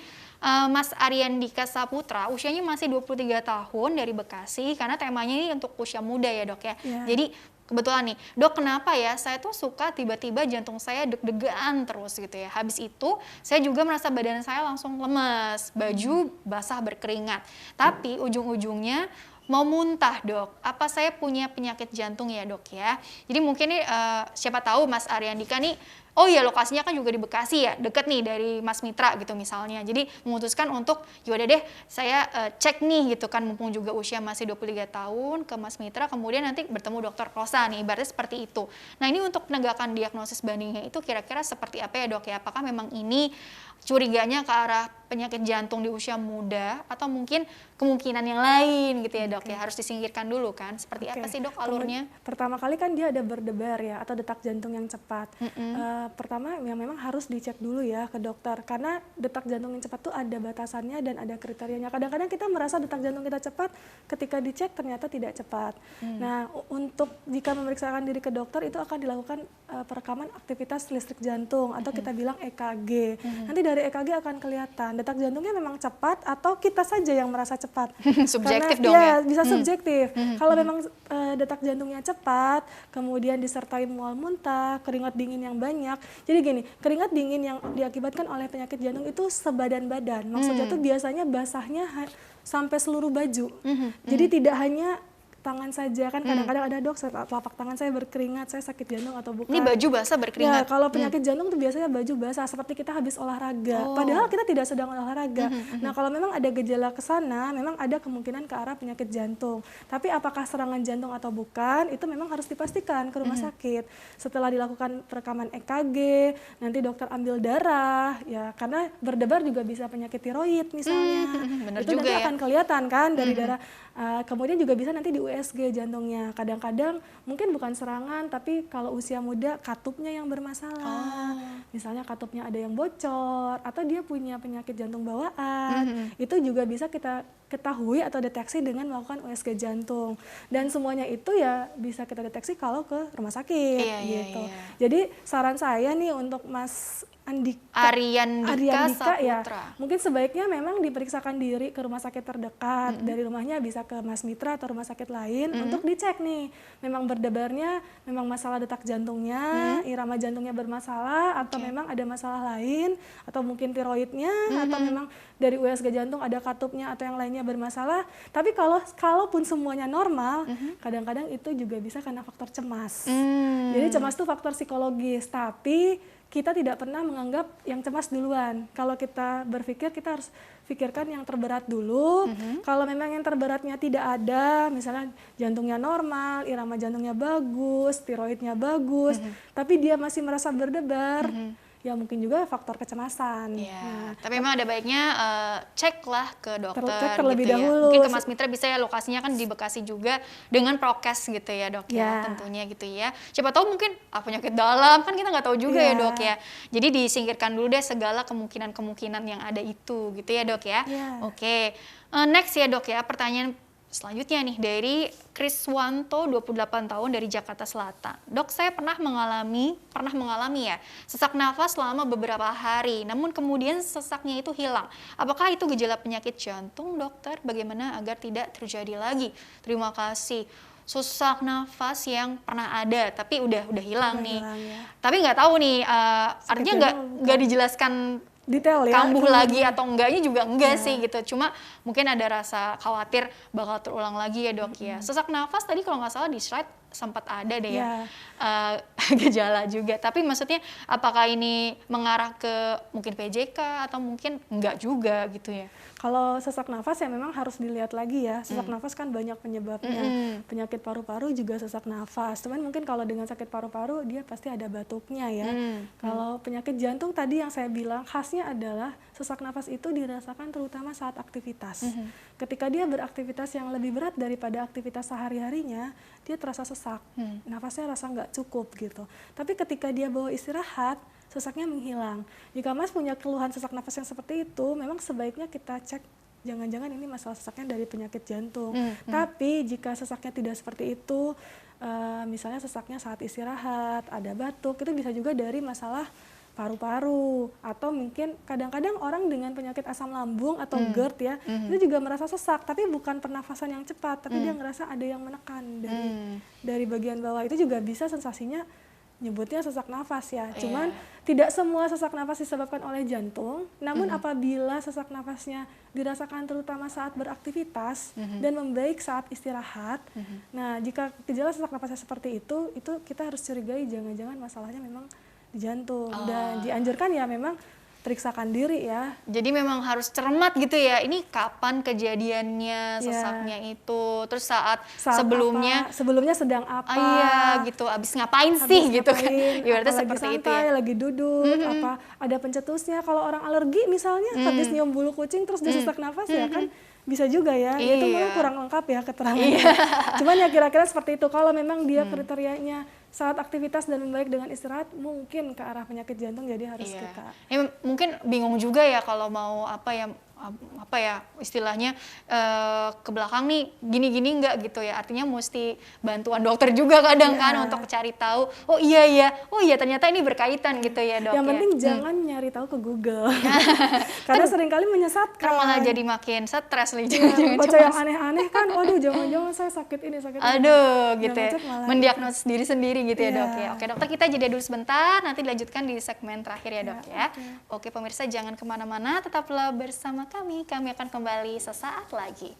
Speaker 2: Mas Ariandika Saputra, usianya masih 23 tahun dari Bekasi, karena temanya ini untuk usia muda ya dok ya. Jadi kebetulan nih, dok kenapa ya saya tuh suka tiba-tiba jantung saya deg-degan terus gitu ya. Habis itu saya juga merasa badan saya langsung lemes, baju basah berkeringat. Tapi ujung-ujungnya mau muntah dok. Apa saya punya penyakit jantung ya dok ya? Jadi mungkin nih siapa tahu Mas Ariandika nih, oh iya lokasinya kan juga di Bekasi ya, deket nih dari Mas Mitra gitu misalnya. Jadi memutuskan untuk yaudah deh saya cek nih gitu kan, mumpung juga usia masih 23 tahun ke Mas Mitra, kemudian nanti bertemu dokter Rosa nih, ibaratnya seperti itu. Nah ini untuk penegakan diagnosis bandingnya itu kira-kira seperti apa ya dok ya? Apakah memang ini curiganya ke arah penyakit jantung di usia muda atau mungkin kemungkinan yang lain gitu ya dok ya, harus disingkirkan dulu kan? Seperti apa sih dok alurnya?
Speaker 3: Pertama kali kan dia ada berdebar ya atau detak jantung yang cepat. Pertama yang memang harus dicek dulu ya ke dokter, karena detak jantung yang cepat tuh ada batasannya dan ada kriterianya. Kadang-kadang kita merasa detak jantung kita cepat, ketika dicek ternyata tidak cepat. Nah untuk jika memeriksakan diri ke dokter itu akan dilakukan perekaman aktivitas listrik jantung atau kita bilang EKG. Nanti dari EKG akan kelihatan detak jantungnya memang cepat atau kita saja yang merasa cepat.
Speaker 2: Subjektif
Speaker 3: Karena,
Speaker 2: dong ya?
Speaker 3: Bisa subjektif. Kalau memang detak jantungnya cepat, kemudian disertai mual muntah, keringat dingin yang banyak. Jadi gini, keringat dingin yang diakibatkan oleh penyakit jantung itu sebadan-badan. Maksudnya tuh biasanya basahnya sampai seluruh baju. Jadi tidak hanya tangan saja, kan kadang-kadang ada dok telapak tangan saya berkeringat, saya sakit jantung atau bukan.
Speaker 2: Ini baju basah berkeringat?
Speaker 3: Ya, kalau penyakit jantung tuh biasanya baju basah, seperti kita habis olahraga. Padahal kita tidak sedang olahraga. Nah, kalau memang ada gejala ke sana, memang ada kemungkinan ke arah penyakit jantung. Tapi apakah serangan jantung atau bukan, itu memang harus dipastikan ke rumah sakit. Setelah dilakukan perekaman EKG, nanti dokter ambil darah, ya karena berdebar juga bisa penyakit tiroid misalnya.
Speaker 2: Bener
Speaker 3: Itu
Speaker 2: juga
Speaker 3: nanti
Speaker 2: ya.
Speaker 3: akan kelihatan kan dari darah. Kemudian juga bisa nanti di USG jantungnya. Kadang-kadang mungkin bukan serangan, tapi kalau usia muda katupnya yang bermasalah. Misalnya katupnya ada yang bocor atau dia punya penyakit jantung bawaan. Itu juga bisa kita ketahui atau deteksi dengan melakukan USG jantung. Dan semuanya itu ya bisa kita deteksi kalau ke rumah sakit gitu. Jadi saran saya nih untuk Mas Ariyandika ya, mungkin sebaiknya memang diperiksakan diri ke rumah sakit terdekat. Dari rumahnya bisa ke Mas Mitra atau rumah sakit lain untuk dicek nih, memang berdebarnya memang masalah detak jantungnya, irama jantungnya bermasalah, atau memang ada masalah lain, atau mungkin tiroidnya, atau memang dari USG jantung ada katupnya atau yang lainnya bermasalah. Tapi kalaupun semuanya normal, kadang-kadang itu juga bisa karena faktor cemas. Jadi cemas itu faktor psikologis, tapi kita tidak pernah menganggap yang cemas duluan. Kalau kita berpikir, kita harus pikirkan yang terberat dulu. Kalau memang yang terberatnya tidak ada, misalnya jantungnya normal, irama jantungnya bagus, tiroidnya bagus, tapi dia masih merasa berdebar, ya mungkin juga faktor kecemasan.
Speaker 2: Tapi memang ada baiknya ceklah ke dokter
Speaker 3: terlebih
Speaker 2: gitu
Speaker 3: dahulu.
Speaker 2: Ya. Mungkin ke Mas Mitra bisa ya, lokasinya kan di Bekasi juga dengan prokes gitu ya dok ya, tentunya gitu ya. Siapa tahu mungkin penyakit dalam, kan kita nggak tahu juga ya dok ya. Jadi disingkirkan dulu deh segala kemungkinan-kemungkinan yang ada itu gitu ya dok ya. Oke, next ya dok ya, pertanyaan selanjutnya nih dari Kriswanto 28 tahun dari Jakarta Selatan. Dok, saya pernah mengalami ya sesak nafas selama beberapa hari, namun kemudian sesaknya itu hilang. Apakah itu gejala penyakit jantung, dokter? Bagaimana agar tidak terjadi lagi? Terima kasih. Sesak nafas yang pernah ada tapi udah hilang nih. Tapi nggak tahu nih, artinya nggak dijelaskan
Speaker 3: detail ya,
Speaker 2: kambuh lagi atau enggaknya juga enggak sih gitu. Cuma mungkin ada rasa khawatir bakal terulang lagi ya dok ya. Sesak nafas tadi kalau nggak salah di slide sempat ada deh ya gejala juga. Tapi maksudnya apakah ini mengarah ke mungkin PJK atau mungkin enggak juga gitu ya?
Speaker 3: Kalau sesak nafas ya memang harus dilihat lagi ya. Sesak nafas kan banyak penyebabnya. Penyakit paru-paru juga sesak nafas. Cuman mungkin kalau dengan sakit paru-paru dia pasti ada batuknya ya. Kalau penyakit jantung tadi yang saya bilang khasnya adalah sesak nafas itu dirasakan terutama saat aktivitas. Ketika dia beraktivitas yang lebih berat daripada aktivitas sehari-harinya, dia terasa sesak. Nafasnya rasa nggak cukup gitu. Tapi ketika dia bawa istirahat, sesaknya menghilang. Jika Mas punya keluhan sesak nafas yang seperti itu, memang sebaiknya kita cek jangan-jangan ini masalah sesaknya dari penyakit jantung. Tapi jika sesaknya tidak seperti itu, misalnya sesaknya saat istirahat, ada batuk, itu bisa juga dari masalah paru-paru, atau mungkin kadang-kadang orang dengan penyakit asam lambung atau GERD ya, itu juga merasa sesak, tapi bukan pernafasan yang cepat, tapi dia ngerasa ada yang menekan dari bagian bawah. Itu juga bisa sensasinya nyebutnya sesak nafas ya. Cuman tidak semua sesak nafas disebabkan oleh jantung, namun apabila sesak nafasnya dirasakan terutama saat beraktivitas dan membaik saat istirahat, nah jika gejala sesak nafasnya seperti itu kita harus curigai jangan-jangan masalahnya memang di jantung. Dan dianjurkan ya memang periksakan diri ya.
Speaker 2: Jadi memang harus cermat gitu ya. Ini kapan kejadiannya sesaknya itu? Terus saat sebelumnya
Speaker 3: sedang apa?
Speaker 2: Iya gitu. Abis ngapain sih gitu kan? Ibaratnya seperti
Speaker 3: santai,
Speaker 2: itu ya.
Speaker 3: lagi duduk, apa ada pencetusnya. Kalau orang alergi misalnya habis nyium bulu kucing terus dia sesak nafas ya kan bisa juga ya. Itu memang kurang lengkap ya keterangannya. Cuman ya kira-kira seperti itu. Kalau memang dia kriterianya saat aktivitas dan membaik dengan istirahat, mungkin ke arah penyakit jantung, jadi harus kita.
Speaker 2: Ya, mungkin bingung juga ya kalau mau apa ya istilahnya ke belakang nih gini-gini enggak gitu ya, artinya mesti bantuan dokter juga kadang kan untuk cari tahu, oh iya ternyata ini berkaitan gitu ya dok.
Speaker 3: Yang penting jangan nyari tahu ke Google karena seringkali menyesatkan,
Speaker 2: malah jadi makin stres nih,
Speaker 3: baca yang aneh-aneh kan, waduh jangan-jangan saya sakit ini sakit
Speaker 2: gitu ya, mendiagnosis diri sendiri gitu ya dok ya. Oke dokter, kita jeda dulu sebentar, nanti dilanjutkan di segmen terakhir ya dok ya. Oke pemirsa, jangan kemana-mana, tetaplah bersama kami akan kembali sesaat lagi.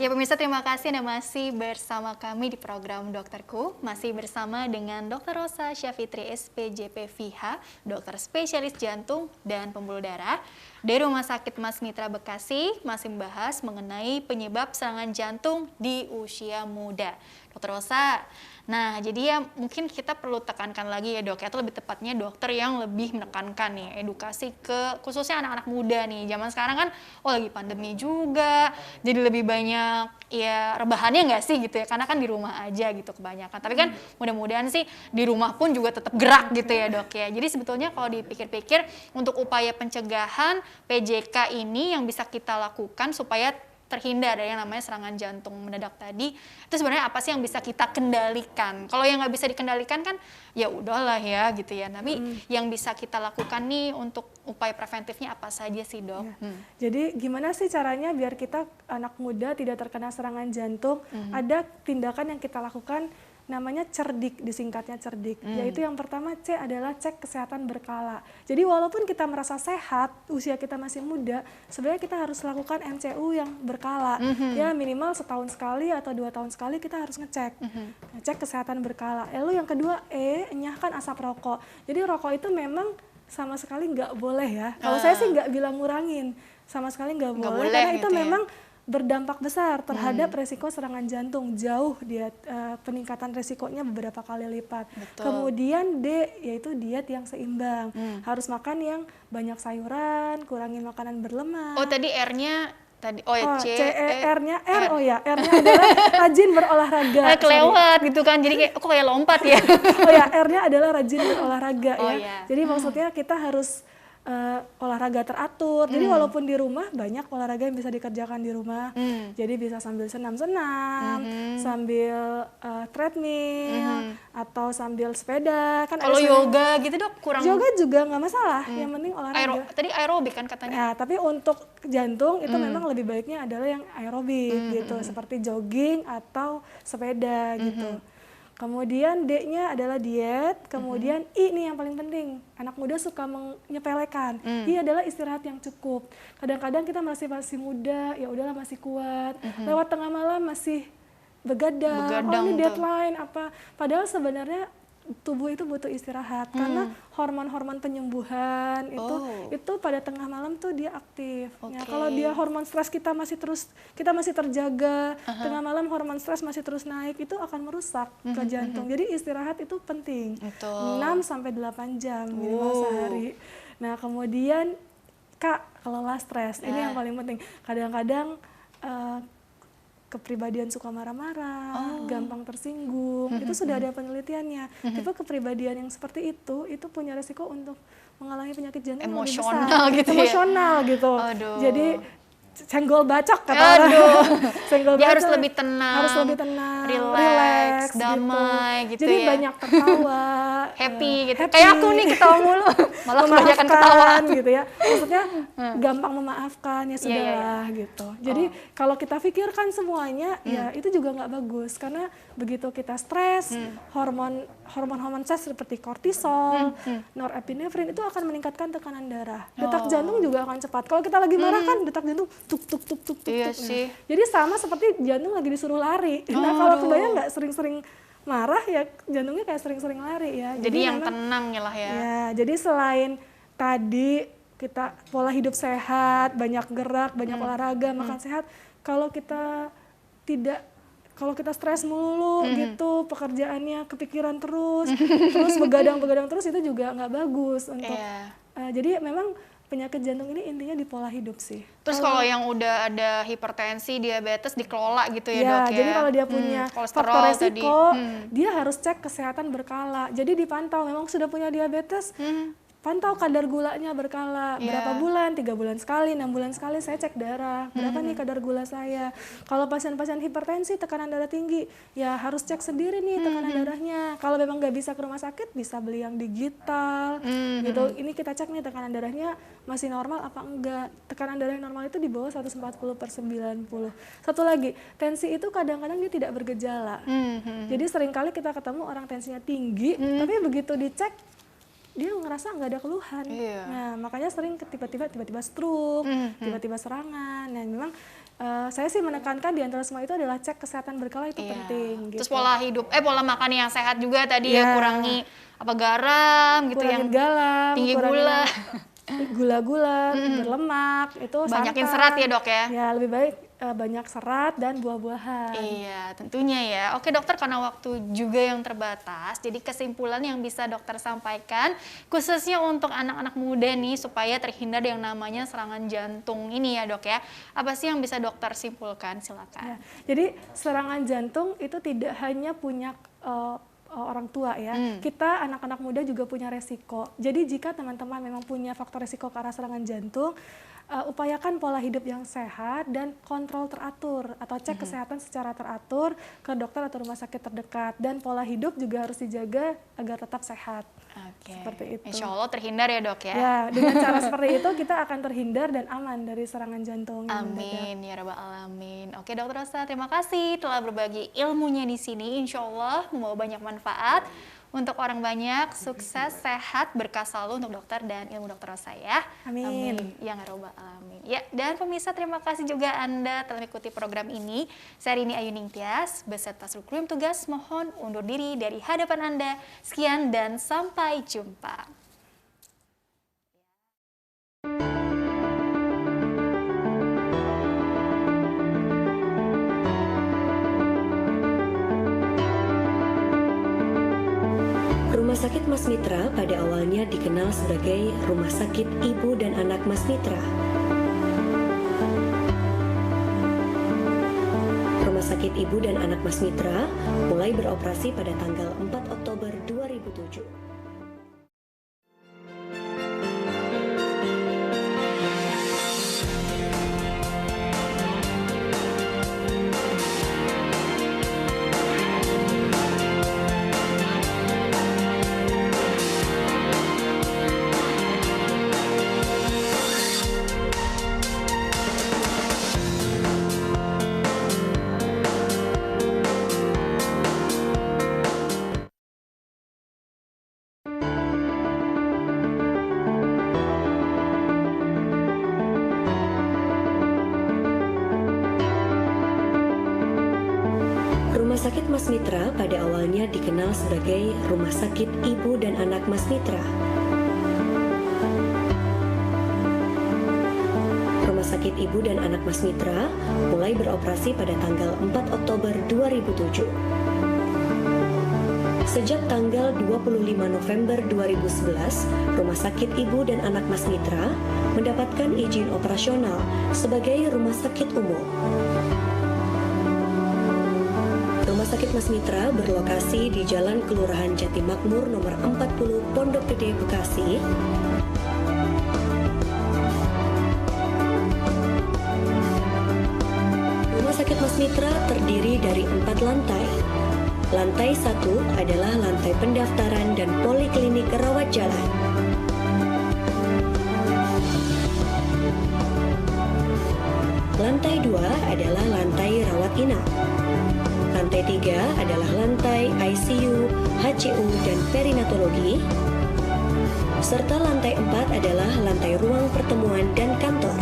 Speaker 2: Ya pemirsa, terima kasih Anda masih bersama kami di program Dokterku. Masih bersama dengan Dr. Rosa Syafitri SPJP FIHA, dokter spesialis jantung dan pembuluh darah dari Rumah Sakit Mas Mitra Bekasi, masih membahas mengenai penyebab serangan jantung di usia muda. Dr. Rosa, nah jadi ya mungkin kita perlu tekankan lagi ya dok, atau lebih tepatnya dokter yang lebih menekankan nih edukasi ke khususnya anak-anak muda nih. Zaman sekarang kan lagi pandemi juga, jadi lebih banyak ya rebahannya nggak sih gitu ya, karena kan di rumah aja gitu kebanyakan. Tapi kan mudah-mudahan sih di rumah pun juga tetap gerak gitu ya dok ya. Jadi sebetulnya kalau dipikir-pikir untuk upaya pencegahan PJK ini yang bisa kita lakukan supaya terhindar dari yang namanya serangan jantung mendadak tadi, itu sebenarnya apa sih yang bisa kita kendalikan? Kalau yang nggak bisa dikendalikan kan ya udahlah ya gitu ya. Tapi yang bisa kita lakukan nih untuk upaya preventifnya apa saja sih dok?
Speaker 3: Jadi gimana sih caranya biar kita anak muda tidak terkena serangan jantung? Ada tindakan yang kita lakukan namanya cerdik, disingkatnya cerdik. Yaitu yang pertama C adalah cek kesehatan berkala. Jadi walaupun kita merasa sehat, usia kita masih muda, sebenarnya kita harus lakukan MCU yang berkala. Ya minimal setahun sekali atau 2 tahun sekali kita harus ngecek. Ngecek kesehatan berkala. Lalu yang kedua enyahkan asap rokok. Jadi rokok itu memang sama sekali nggak boleh ya. Kalau saya sih nggak bilang ngurangin, sama sekali nggak boleh karena
Speaker 2: gitu
Speaker 3: itu
Speaker 2: ya.
Speaker 3: memang berdampak besar terhadap resiko serangan jantung, jauh diet, peningkatan resikonya beberapa kali lipat.
Speaker 2: Betul.
Speaker 3: Kemudian D yaitu diet yang seimbang, harus makan yang banyak sayuran, kurangi makanan berlemak.
Speaker 2: Oh tadi R-nya tadi ya C
Speaker 3: E R-nya R. Oh ya, R-nya adalah rajin berolahraga.
Speaker 2: kelewat gitu kan, jadi kayak kayak lompat ya.
Speaker 3: Oh ya, R-nya adalah rajin berolahraga ya.
Speaker 2: Iya.
Speaker 3: Jadi maksudnya kita harus olahraga teratur. Jadi walaupun di rumah banyak olahraga yang bisa dikerjakan di rumah. Jadi bisa sambil senam-senam, sambil treadmill, atau sambil sepeda. Kan
Speaker 2: Kalau yoga gitu dok kurang.
Speaker 3: Yoga juga nggak masalah. Yang penting olahraga.
Speaker 2: Tadi aerobik kan katanya.
Speaker 3: Ya, tapi untuk jantung itu memang lebih baiknya adalah yang aerobik gitu, seperti jogging atau sepeda gitu. Kemudian D-nya adalah diet, kemudian I nih yang paling penting. Anak muda suka menyepelekan. I adalah istirahat yang cukup. Kadang-kadang kita masih muda, ya udahlah masih kuat. Lewat tengah malam masih begadang, oh ini deadline apa. Padahal sebenarnya tubuh itu butuh istirahat karena hormon-hormon penyembuhan itu pada tengah malam tuh dia aktif. Ya, kalau dia hormon stres kita masih terjaga, tengah malam hormon stres masih terus naik, itu akan merusak ke jantung. Jadi istirahat itu penting. 6 sampai 8 jam minimal sehari. Nah, kemudian kelola stres. Ini yang paling penting. Kadang-kadang kepribadian suka marah-marah, gampang tersinggung, itu sudah ada penelitiannya. Tipe kepribadian yang seperti itu punya resiko untuk mengalami penyakit jantung
Speaker 2: emosional
Speaker 3: lebih besar.
Speaker 2: gitu
Speaker 3: emosional
Speaker 2: ya?
Speaker 3: gitu.
Speaker 2: Aduh.
Speaker 3: Jadi senggol bacok kata orang. Senggol
Speaker 2: Dia
Speaker 3: bacok.
Speaker 2: harus lebih tenang,
Speaker 3: relax,
Speaker 2: damai gitu
Speaker 3: Jadi
Speaker 2: ya.
Speaker 3: banyak tertawa,
Speaker 2: happy gitu. Kayak aku nih ketawa mulu, malah kebanyakan ketawa.
Speaker 3: memaafkan gitu ya. Maksudnya gampang memaafkan ya sudahlah gitu. Jadi kalau kita pikirkan semuanya ya itu juga nggak bagus karena begitu kita stres, hormon stres seperti kortisol, norepinefrin itu akan meningkatkan tekanan darah. Detak jantung juga akan cepat. Kalau kita lagi marah kan detak jantung tuk tuk tuk tuk tuk.
Speaker 2: Iya
Speaker 3: tuk.
Speaker 2: sih.
Speaker 3: Jadi sama seperti jantung lagi disuruh lari. Nah kalau kebayang nggak sering-sering marah ya jantungnya kayak sering-sering lari ya.
Speaker 2: Jadi yang
Speaker 3: memang,
Speaker 2: tenang ya lah ya.
Speaker 3: ya. Jadi selain tadi kita pola hidup sehat, banyak gerak, banyak olahraga, makan sehat. Kalau kita stres melulu gitu, pekerjaannya kepikiran terus begadang terus itu juga nggak bagus untuk. Jadi memang penyakit jantung ini intinya di pola hidup sih.
Speaker 2: Terus kalau yang udah ada hipertensi, diabetes dikelola gitu ya dok ya?
Speaker 3: Jadi kalau dia punya faktor resiko, dia harus cek kesehatan berkala. Jadi dipantau, memang sudah punya diabetes, pantau kadar gulanya berkala. Berapa bulan, 3 bulan sekali, 6 bulan sekali saya cek darah. Berapa nih kadar gula saya. Kalau pasien-pasien hipertensi, tekanan darah tinggi, ya harus cek sendiri nih tekanan darahnya. Kalau memang nggak bisa ke rumah sakit, bisa beli yang digital. Gitu. Ini kita cek nih tekanan darahnya masih normal apa enggak. Tekanan darah yang normal itu di bawah 140/90. Satu lagi, tensi itu kadang-kadang dia tidak bergejala. Jadi seringkali kita ketemu orang tensinya tinggi, tapi begitu dicek, dia ngerasa nggak ada keluhan. Nah, makanya sering tiba-tiba stroke, tiba-tiba serangan. Nah, memang saya sih menekankan di antara semua itu adalah cek kesehatan berkala itu penting.
Speaker 2: Terus
Speaker 3: Gitu.
Speaker 2: pola makan yang sehat juga tadi ya, kurangi garam gitu,
Speaker 3: kurangin
Speaker 2: yang
Speaker 3: garam,
Speaker 2: tinggi gula.
Speaker 3: Gula-gula, berlemak, itu
Speaker 2: Banyakin
Speaker 3: santan.
Speaker 2: serat ya dok ya?
Speaker 3: Ya, lebih baik banyak serat dan buah-buahan.
Speaker 2: Iya, tentunya ya. Oke dokter, karena waktu juga yang terbatas, jadi kesimpulan yang bisa dokter sampaikan, khususnya untuk anak-anak muda nih, supaya terhindar yang namanya serangan jantung ini ya dok ya. Apa sih yang bisa dokter simpulkan? Silakan.
Speaker 3: Ya, jadi serangan jantung itu tidak hanya punya orang tua ya, kita anak-anak muda juga punya resiko. Jadi jika teman-teman memang punya faktor resiko ke arah serangan jantung, upayakan pola hidup yang sehat dan kontrol teratur atau cek kesehatan secara teratur ke dokter atau rumah sakit terdekat, dan pola hidup juga harus dijaga agar tetap sehat.
Speaker 2: Oke.
Speaker 3: Seperti itu.
Speaker 2: Insya Allah terhindar ya dok ya.
Speaker 3: Ya, dengan cara seperti itu kita akan terhindar dan aman dari serangan jantung.
Speaker 2: Amin ya rabbal alamin. Oke dokter Rosa, terima kasih telah berbagi ilmunya di sini. Insya Allah membawa banyak manfaat untuk orang banyak. Sukses, sehat, berkah selalu untuk dokter dan ilmu dokter Rosa ya.
Speaker 3: Amin.
Speaker 2: Ya rabbal alamin. Ya, dan pemirsa, terima kasih juga Anda telah mengikuti program ini. Saya Rini Ayu Ningtyas beserta seluruh kru tugas mohon undur diri dari hadapan Anda. Sekian dan sampai jumpa.
Speaker 1: Rumah Sakit Mas Mitra pada awalnya dikenal sebagai Rumah Sakit Ibu dan Anak Mas Mitra. Rumah Sakit Ibu dan Anak Mas Mitra mulai beroperasi pada tanggal 4 Oktober 2007. Rumah Sakit Mas Mitra pada awalnya dikenal sebagai Rumah Sakit Ibu dan Anak Mas Mitra. Rumah Sakit Ibu dan Anak Mas Mitra mulai beroperasi pada tanggal 4 Oktober 2007. Sejak tanggal 25 November 2011, Rumah Sakit Ibu dan Anak Mas Mitra mendapatkan izin operasional sebagai rumah sakit umum. Rumah Sakit Mas Mitra berlokasi di Jalan Kelurahan Jatimakmur nomor 40 Pondok Gede, Bekasi. Sakit Mas Mitra terdiri dari 4 lantai. Lantai 1 adalah lantai pendaftaran dan poliklinik rawat jalan. Lantai 2 adalah lantai rawat inap. Lantai 3 adalah lantai ICU, HCU, dan perinatologi. Serta lantai 4 adalah lantai ruang pertemuan dan kantor.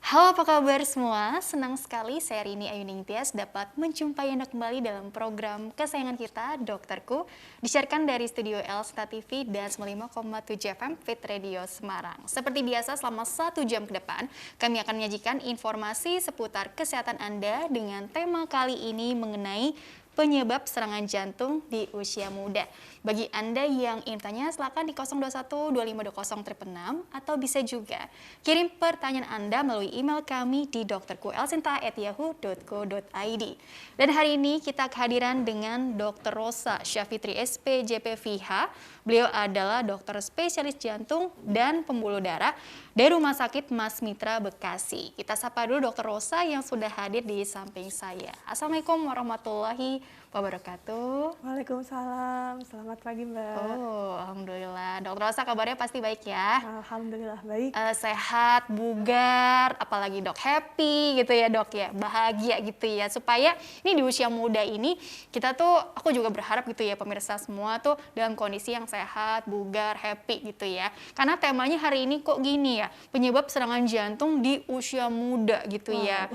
Speaker 2: Halo, apa kabar semua? Senang sekali saya Rini Ayuning Tias dapat menjumpai Anda kembali dalam program kesayangan kita, Dokterku, disiarkan dari Studio Elsta TV dan 95,7 FM Fit Radio Semarang. Seperti biasa, selama 1 jam ke depan, kami akan menyajikan informasi seputar kesehatan Anda dengan tema kali ini mengenai penyebab serangan jantung di usia muda. Bagi Anda yang ingin tanya, silakan di 021 2520 6 atau bisa juga kirim pertanyaan Anda melalui email kami di dokterkuelsinta@yahoo.co.id. Dan hari ini kita kehadiran dengan Dr. Rosa Syafitri SPJP FIH. Beliau adalah dokter spesialis jantung dan pembuluh darah dari Rumah Sakit Mas Mitra Bekasi. Kita sapa dulu Dr. Rosa yang sudah hadir di samping saya. Assalamualaikum warahmatullahi wabarakatuh.
Speaker 3: Waalaikumsalam, selamat pagi Mbak.
Speaker 2: Oh, alhamdulillah. Dokter Rosa kabarnya pasti baik ya?
Speaker 3: Alhamdulillah baik.
Speaker 2: Sehat, bugar, apalagi dok happy gitu ya dok ya, bahagia gitu ya. Supaya ini di usia muda ini kita tuh, aku juga berharap gitu ya pemirsa semua tuh dalam kondisi yang sehat, bugar, happy gitu ya. Karena temanya hari ini kok gini ya, penyebab serangan jantung di usia muda gitu ya.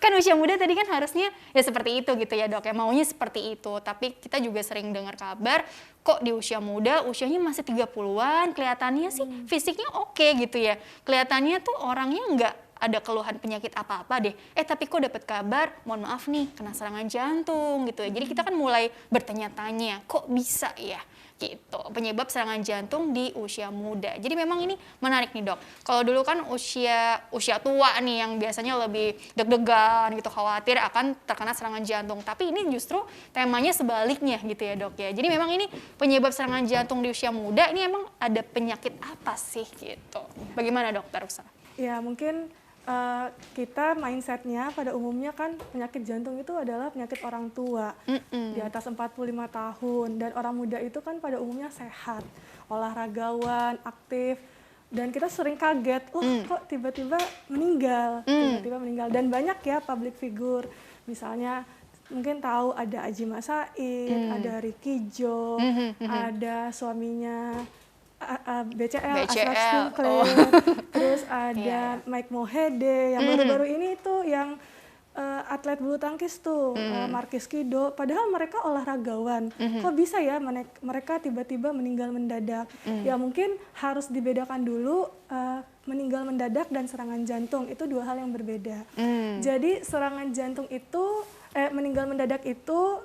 Speaker 2: Kan usia muda tadi kan harusnya ya seperti itu gitu ya dok ya, maunya seperti itu. Tapi kita juga sering dengar kabar kok di usia muda, usianya masih 30-an, kelihatannya sih fisiknya oke gitu ya. Kelihatannya tuh orangnya nggak ada keluhan penyakit apa-apa deh. Tapi kok dapat kabar, mohon maaf nih, kena serangan jantung gitu ya. Jadi kita kan mulai bertanya-tanya, kok bisa ya? Gitu, penyebab serangan jantung di usia muda. Jadi memang ini menarik nih dok. Kalau dulu kan usia tua nih yang biasanya lebih deg-degan gitu, khawatir akan terkena serangan jantung. Tapi ini justru temanya sebaliknya gitu ya dok ya. Jadi memang ini penyebab serangan jantung di usia muda ini emang ada penyakit apa sih gitu. Bagaimana dokter Rosa?
Speaker 3: Ya mungkin kita mindsetnya pada umumnya kan penyakit jantung itu adalah penyakit orang tua di atas 45 tahun, dan orang muda itu kan pada umumnya sehat, olahragawan, aktif, dan kita sering kaget, kok tiba-tiba meninggal, dan banyak ya public figure, misalnya mungkin tahu ada Adjie Massaid, ada Ricky Jo, ada suaminya BCL, Ashraf Sinclair, terus ada Mike Mohede yang baru-baru ini tuh yang atlet bulu tangkis tuh, Markis Kido, padahal mereka olahragawan. Kok bisa ya mereka tiba-tiba meninggal mendadak? Ya mungkin harus dibedakan dulu meninggal mendadak dan serangan jantung, itu dua hal yang berbeda. Jadi serangan jantung itu, meninggal mendadak itu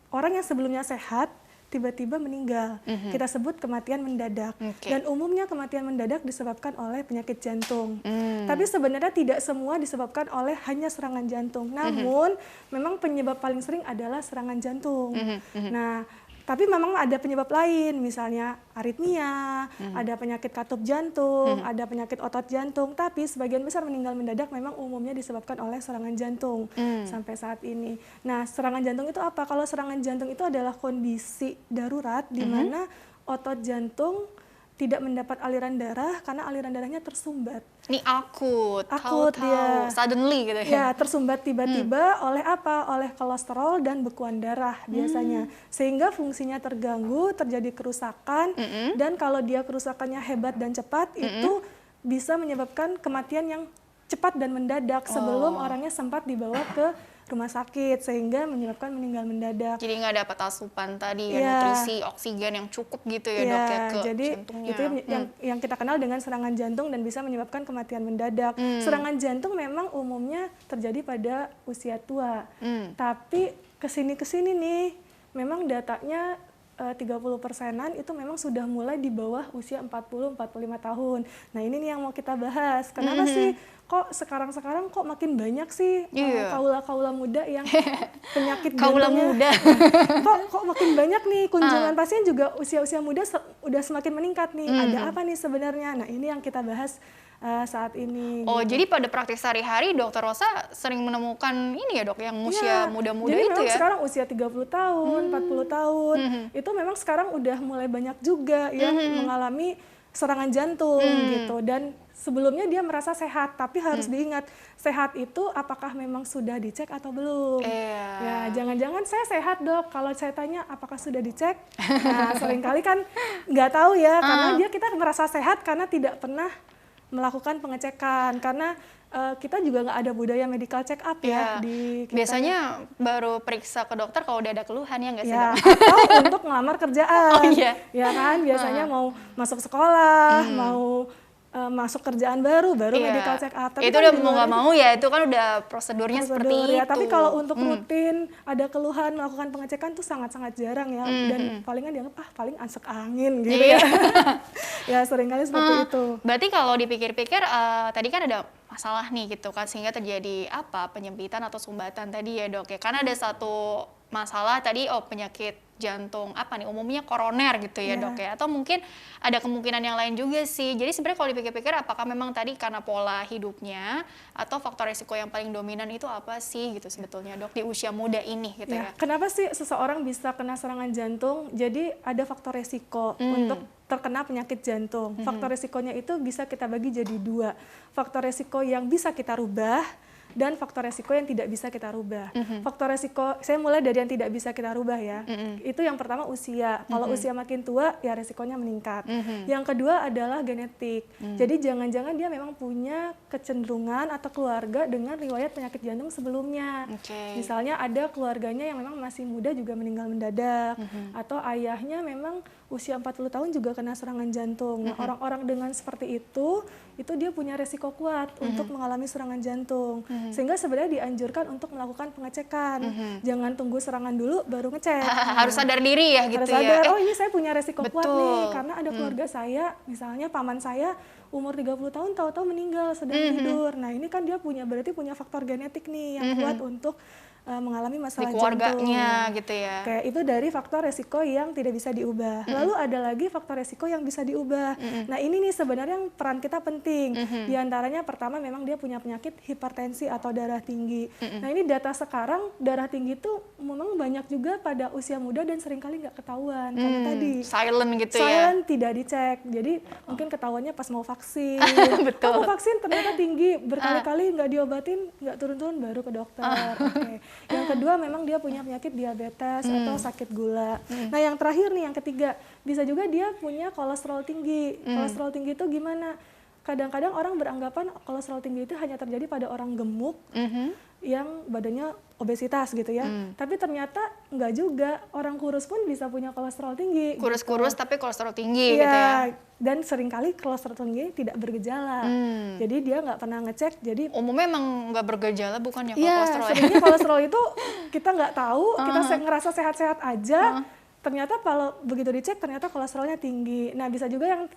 Speaker 3: orang yang sebelumnya sehat, tiba-tiba meninggal. Kita sebut kematian mendadak. Dan umumnya kematian mendadak disebabkan oleh penyakit jantung. Tapi sebenarnya tidak semua disebabkan oleh hanya serangan jantung. Namun memang penyebab paling sering adalah serangan jantung. Nah, tapi memang ada penyebab lain, misalnya aritmia, ada penyakit katup jantung, ada penyakit otot jantung, tapi sebagian besar meninggal mendadak memang umumnya disebabkan oleh serangan jantung sampai saat ini. Nah, serangan jantung itu apa? Kalau serangan jantung itu adalah kondisi darurat di mana otot jantung tidak mendapat aliran darah karena aliran darahnya tersumbat.
Speaker 2: Ini akut
Speaker 3: dia.
Speaker 2: Suddenly gitu ya?
Speaker 3: Ya, tersumbat tiba-tiba oleh apa? Oleh kolesterol dan bekuan darah biasanya. Sehingga fungsinya terganggu, terjadi kerusakan, dan kalau dia kerusakannya hebat dan cepat, itu bisa menyebabkan kematian yang cepat dan mendadak sebelum orangnya sempat dibawa ke rumah sakit, sehingga menyebabkan meninggal mendadak.
Speaker 2: Jadi nggak dapat asupan tadi ya, nutrisi, oksigen yang cukup gitu ya dok ya ke
Speaker 3: jadi
Speaker 2: jantungnya.
Speaker 3: Itu yang kita kenal dengan serangan jantung dan bisa menyebabkan kematian mendadak. Serangan jantung memang umumnya terjadi pada usia tua. Tapi kesini nih, memang datanya 30%-an itu memang sudah mulai di bawah usia 40-45 tahun. Nah ini nih yang mau kita bahas. Kenapa sih kok sekarang kok makin banyak sih kaula-kaula muda yang penyakit
Speaker 2: kaula muda.
Speaker 3: kok makin banyak nih kunjungan pasien juga usia-usia muda udah semakin meningkat nih. Ada apa nih sebenarnya? Nah ini yang kita bahas saat ini.
Speaker 2: Oh, jadi pada praktik sehari-hari Dokter Rosa sering menemukan ini ya dok, yang usia muda-muda
Speaker 3: jadi
Speaker 2: itu
Speaker 3: memang
Speaker 2: ya?
Speaker 3: Sekarang usia 30 tahun, 40 tahun, itu memang sekarang udah mulai banyak juga yang mengalami serangan jantung gitu. Dan sebelumnya dia merasa sehat, tapi harus diingat, sehat itu apakah memang sudah dicek atau belum? Ya, jangan-jangan saya sehat dok, kalau saya tanya apakah sudah dicek? Nah, seringkali kan nggak tahu ya, karena kita merasa sehat karena tidak pernah melakukan pengecekan, karena kita juga nggak ada budaya medical check up ya di kita.
Speaker 2: Biasanya baru periksa ke dokter kalau udah ada keluhan ya nggak sih?
Speaker 3: Ya, atau untuk ngelamar kerjaan. Ya kan, biasanya mau masuk sekolah, mau masuk kerjaan baru medical check up. Tapi
Speaker 2: itu
Speaker 3: kan
Speaker 2: udah mau nggak mau ya, itu kan udah prosedurnya seperti itu.
Speaker 3: Tapi kalau untuk rutin ada keluhan melakukan pengecekan tuh sangat-sangat jarang ya, dan palingan dianggap paling ansek angin gitu ya. Ya seringkali seperti itu.
Speaker 2: Berarti kalau dipikir-pikir tadi kan ada masalah nih gitu kan, sehingga terjadi penyempitan atau sumbatan tadi ya dok ya. Karena ada satu masalah tadi penyakit jantung umumnya koroner gitu ya dok ya, atau mungkin ada kemungkinan yang lain juga sih. Jadi sebenarnya kalau dipikir-pikir apakah memang tadi karena pola hidupnya atau faktor risiko yang paling dominan itu apa sih gitu sebetulnya dok di usia muda ini gitu ya?
Speaker 3: Kenapa sih seseorang bisa kena serangan jantung? Jadi ada faktor risiko untuk terkena penyakit jantung. Faktor risikonya itu bisa kita bagi jadi dua. Faktor risiko yang bisa kita rubah dan faktor resiko yang tidak bisa kita rubah. Faktor resiko, saya mulai dari yang tidak bisa kita rubah ya. Itu yang pertama usia. Kalau usia makin tua, ya resikonya meningkat. Yang kedua adalah genetik. Jadi jangan-jangan dia memang punya kecenderungan atau keluarga dengan riwayat penyakit jantung sebelumnya. Misalnya ada keluarganya yang memang masih muda juga meninggal mendadak. Atau ayahnya memang usia 40 tahun juga kena serangan jantung. Nah, orang-orang dengan seperti itu dia punya resiko kuat untuk mengalami serangan jantung. Sehingga sebenarnya dianjurkan untuk melakukan pengecekan. Jangan tunggu serangan dulu baru ngecek.
Speaker 2: Harus sadar diri ya gitu
Speaker 3: harus sadar,
Speaker 2: ya.
Speaker 3: oh ini saya punya resiko kuat nih, karena ada keluarga saya, misalnya paman saya umur 30 tahun tahu-tahu meninggal sedang tidur. Nah, ini kan dia berarti punya faktor genetik nih yang kuat untuk mengalami masalah
Speaker 2: di keluarganya
Speaker 3: jantung.
Speaker 2: Gitu ya.
Speaker 3: Kayak itu dari faktor resiko yang tidak bisa diubah. Lalu ada lagi faktor resiko yang bisa diubah. Nah, ini nih sebenarnya peran kita penting. Di antaranya pertama memang dia punya penyakit hipertensi atau darah tinggi. Nah, ini data sekarang darah tinggi itu memang banyak juga pada usia muda dan seringkali nggak ketahuan. Karena tadi
Speaker 2: silent gitu ya.
Speaker 3: Silent, tidak dicek. Jadi mungkin ketahuannya pas mau vaksin.
Speaker 2: Betul.
Speaker 3: Mau vaksin ternyata tinggi, berkali-kali nggak diobatin, nggak turun-turun baru ke dokter. Yang kedua memang dia punya penyakit diabetes atau sakit gula. Nah, yang terakhir nih, yang ketiga, bisa juga dia punya kolesterol tinggi. Kolesterol tinggi itu gimana? kadang-kadang orang beranggapan kolesterol tinggi itu hanya terjadi pada orang gemuk yang badannya obesitas gitu ya. Tapi ternyata enggak juga, orang kurus pun bisa punya kolesterol tinggi.
Speaker 2: Kurus-kurus
Speaker 3: gitu.
Speaker 2: tapi kolesterol tinggi gitu ya.
Speaker 3: Dan seringkali kolesterol tinggi tidak bergejala. Jadi dia nggak pernah ngecek. Jadi
Speaker 2: umumnya emang nggak bergejala bukan ya
Speaker 3: iya,
Speaker 2: kolesterol ya?
Speaker 3: sebenarnya kolesterol itu kita nggak tahu, kita ngerasa sehat-sehat aja. Ternyata kalau begitu dicek ternyata kolesterolnya tinggi. Nah bisa juga yang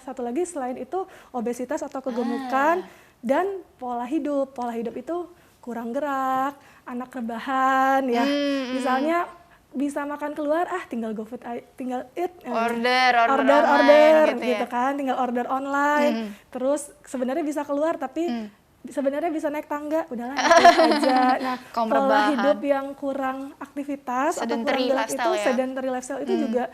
Speaker 3: satu lagi selain itu obesitas atau kegemukan dan pola hidup. Pola hidup itu kurang gerak, anak rebahan ya. Misalnya bisa makan keluar, tinggal GoFood, tinggal eat,
Speaker 2: order
Speaker 3: gitu kan, tinggal order online. Terus sebenarnya bisa keluar tapi sebenarnya bisa naik tangga, udahlah aja. Nah, pola hidup yang kurang aktivitas atau kurang gerak itu, sedentary lifestyle itu juga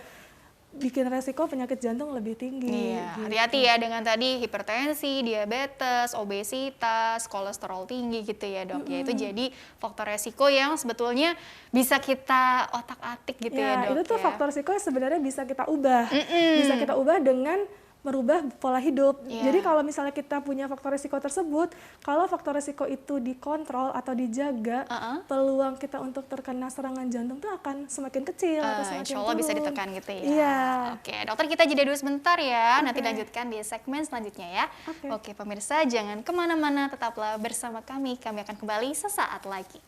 Speaker 3: bikin resiko penyakit jantung lebih tinggi.
Speaker 2: Iya, hati-hati ya dengan tadi hipertensi, diabetes, obesitas, kolesterol tinggi gitu ya dok. Ya itu jadi faktor resiko yang sebetulnya bisa kita otak-atik gitu ya dok.
Speaker 3: Itu tuh faktor resiko sebenarnya bisa kita ubah. Bisa kita ubah dengan merubah pola hidup. Jadi kalau misalnya kita punya faktor risiko tersebut, kalau faktor risiko itu dikontrol atau dijaga, peluang kita untuk terkena serangan jantung itu akan semakin kecil atau semakin
Speaker 2: insya Allah
Speaker 3: turun.
Speaker 2: bisa ditekan gitu ya.
Speaker 3: Iya.
Speaker 2: Oke, dokter kita jeda dulu sebentar ya. Nanti lanjutkan di segmen selanjutnya ya. Oke, pemirsa jangan kemana-mana, tetaplah bersama kami. Kami akan kembali sesaat lagi.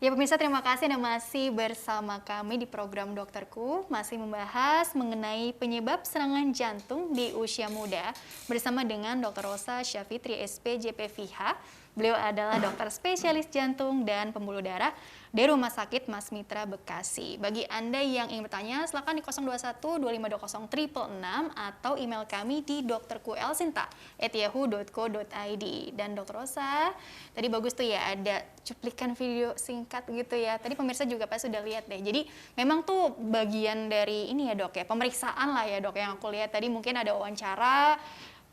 Speaker 2: Ya pemirsa, terima kasih Anda masih bersama kami di program Dokterku, masih membahas mengenai penyebab serangan jantung di usia muda bersama dengan Dr. Rosa Syafitri SPJPVH. Beliau adalah dokter spesialis jantung dan pembuluh darah dari Rumah Sakit Mas Mitra Bekasi. Bagi Anda yang ingin bertanya, silakan di 021-2520-666 atau email kami di dokterkuelsinta@yahoo.co.id. Dan Dr. Rosa, tadi bagus tuh ya ada cuplikan video singkat gitu ya. Tadi pemirsa juga pasti sudah lihat deh. Jadi memang tuh bagian dari ini ya dok ya, pemeriksaan lah ya dok yang aku lihat tadi, mungkin ada wawancara,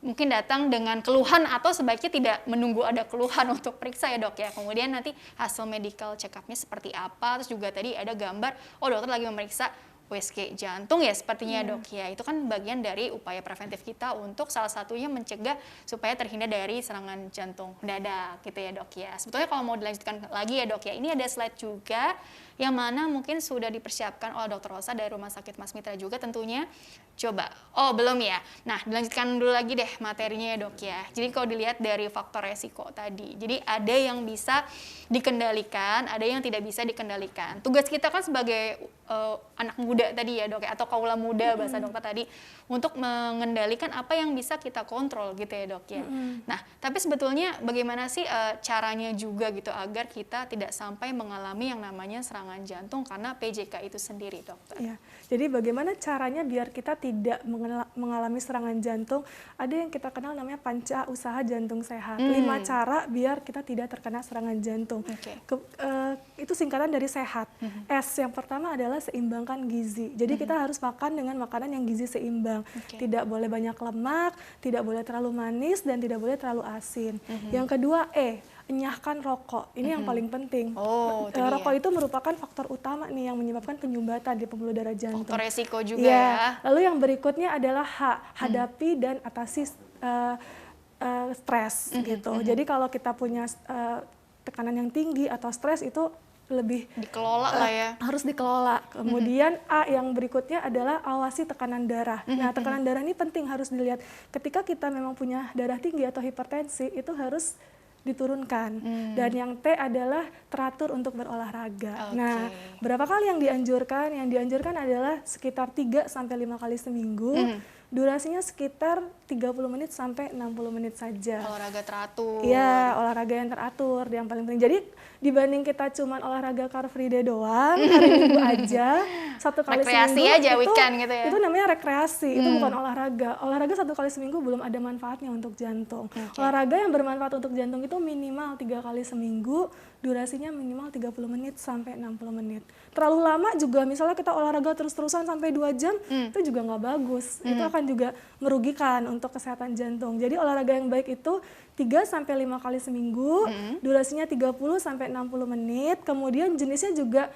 Speaker 2: mungkin datang dengan keluhan atau sebaiknya tidak menunggu ada keluhan untuk periksa ya dok ya. Kemudian nanti hasil medical check up-nya seperti apa. Terus juga tadi ada gambar, oh dokter lagi memeriksa USG jantung ya sepertinya dok ya. Itu kan bagian dari upaya preventif kita untuk salah satunya mencegah supaya terhindar dari serangan jantung mendadak gitu ya dok ya. Sebetulnya kalau mau dilanjutkan lagi ya dok ya, ini ada slide juga yang mana mungkin sudah dipersiapkan oleh Dr. Rosa dari Rumah Sakit Mas Mitra juga tentunya. Coba, oh belum ya. Nah dilanjutkan dulu lagi deh materinya ya dok ya. Jadi kalau dilihat dari faktor resiko tadi, jadi ada yang bisa dikendalikan, ada yang tidak bisa dikendalikan. Tugas kita kan sebagai anak muda tadi ya dok ya, atau kaula muda bahasa dokter tadi, untuk mengendalikan apa yang bisa kita kontrol gitu ya dok ya. Nah tapi sebetulnya bagaimana sih caranya juga gitu agar kita tidak sampai mengalami yang namanya serangan jantung karena PJK itu sendiri dokter.
Speaker 3: Ya, jadi bagaimana caranya biar kita tidak mengalami serangan jantung? Ada yang kita kenal namanya panca usaha jantung sehat. 5 cara biar kita tidak terkena serangan jantung. Itu singkatan dari sehat. S yang pertama adalah seimbangkan gizi. Jadi kita harus makan dengan makanan yang gizi seimbang. Tidak boleh banyak lemak, tidak boleh terlalu manis, dan tidak boleh terlalu asin. Yang kedua enyahkan rokok. Ini yang paling penting. Rokok itu merupakan faktor utama nih yang menyebabkan penyumbatan di pembuluh darah jantung.
Speaker 2: Faktor resiko juga ya.
Speaker 3: Lalu yang berikutnya adalah hadapi dan atasi stres gitu. Jadi kalau kita punya tekanan yang tinggi atau stres itu lebih
Speaker 2: dikelola lah ya.
Speaker 3: Harus dikelola. Kemudian A yang berikutnya adalah awasi tekanan darah. Nah, tekanan darah ini penting, harus dilihat. Ketika kita memang punya darah tinggi atau hipertensi, itu harus diturunkan. Dan yang T adalah teratur untuk berolahraga.
Speaker 2: Oke.
Speaker 3: Nah, berapa kali yang dianjurkan? Yang dianjurkan adalah sekitar 3 sampai 5 kali seminggu. Durasinya sekitar 30 menit sampai 60 menit saja.
Speaker 2: Olahraga teratur.
Speaker 3: Iya, olahraga yang teratur yang paling penting. Jadi dibanding kita cuman olahraga Car Free Day doang, hari Minggu aja, 1 kali
Speaker 2: Rekreasi
Speaker 3: seminggu
Speaker 2: aja, weekend gitu ya?
Speaker 3: Itu namanya rekreasi, itu bukan olahraga. Olahraga 1 kali seminggu belum ada manfaatnya untuk jantung. Olahraga yang bermanfaat untuk jantung itu minimal 3 kali seminggu, durasinya minimal 30 menit sampai 60 menit. Terlalu lama juga, misalnya kita olahraga terus-terusan sampai 2 jam, itu juga nggak bagus. Itu akan juga merugikan untuk kesehatan jantung. Jadi olahraga yang baik itu 3 sampai 5 kali seminggu, durasinya 30 sampai 60 menit. Kemudian jenisnya juga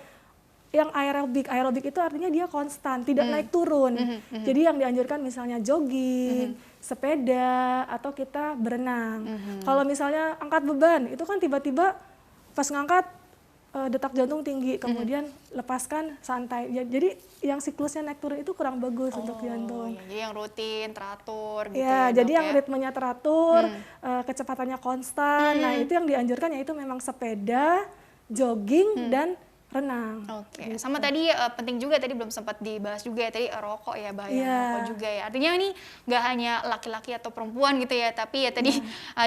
Speaker 3: yang aerobik. Aerobik itu artinya dia konstan, tidak naik turun. Jadi yang dianjurkan misalnya jogging, sepeda, atau kita berenang. Kalau misalnya angkat beban, itu kan tiba-tiba pas ngangkat detak jantung tinggi, kemudian lepaskan santai. Jadi yang siklusnya naik turun itu kurang bagus untuk jantung.
Speaker 2: Iya, jadi yang rutin, teratur gitu
Speaker 3: Ya,
Speaker 2: ya,
Speaker 3: jadi
Speaker 2: Dok,
Speaker 3: yang ritmenya teratur, kecepatannya konstan. Nah, itu yang dianjurkan yaitu memang sepeda, jogging, dan renang.
Speaker 2: Oke,
Speaker 3: Gitu.
Speaker 2: sama tadi penting juga tadi belum sempat dibahas juga ya, tadi rokok ya, bahaya
Speaker 3: Iya.
Speaker 2: rokok juga ya. Artinya ini nggak hanya laki-laki atau perempuan gitu ya, tapi ya tadi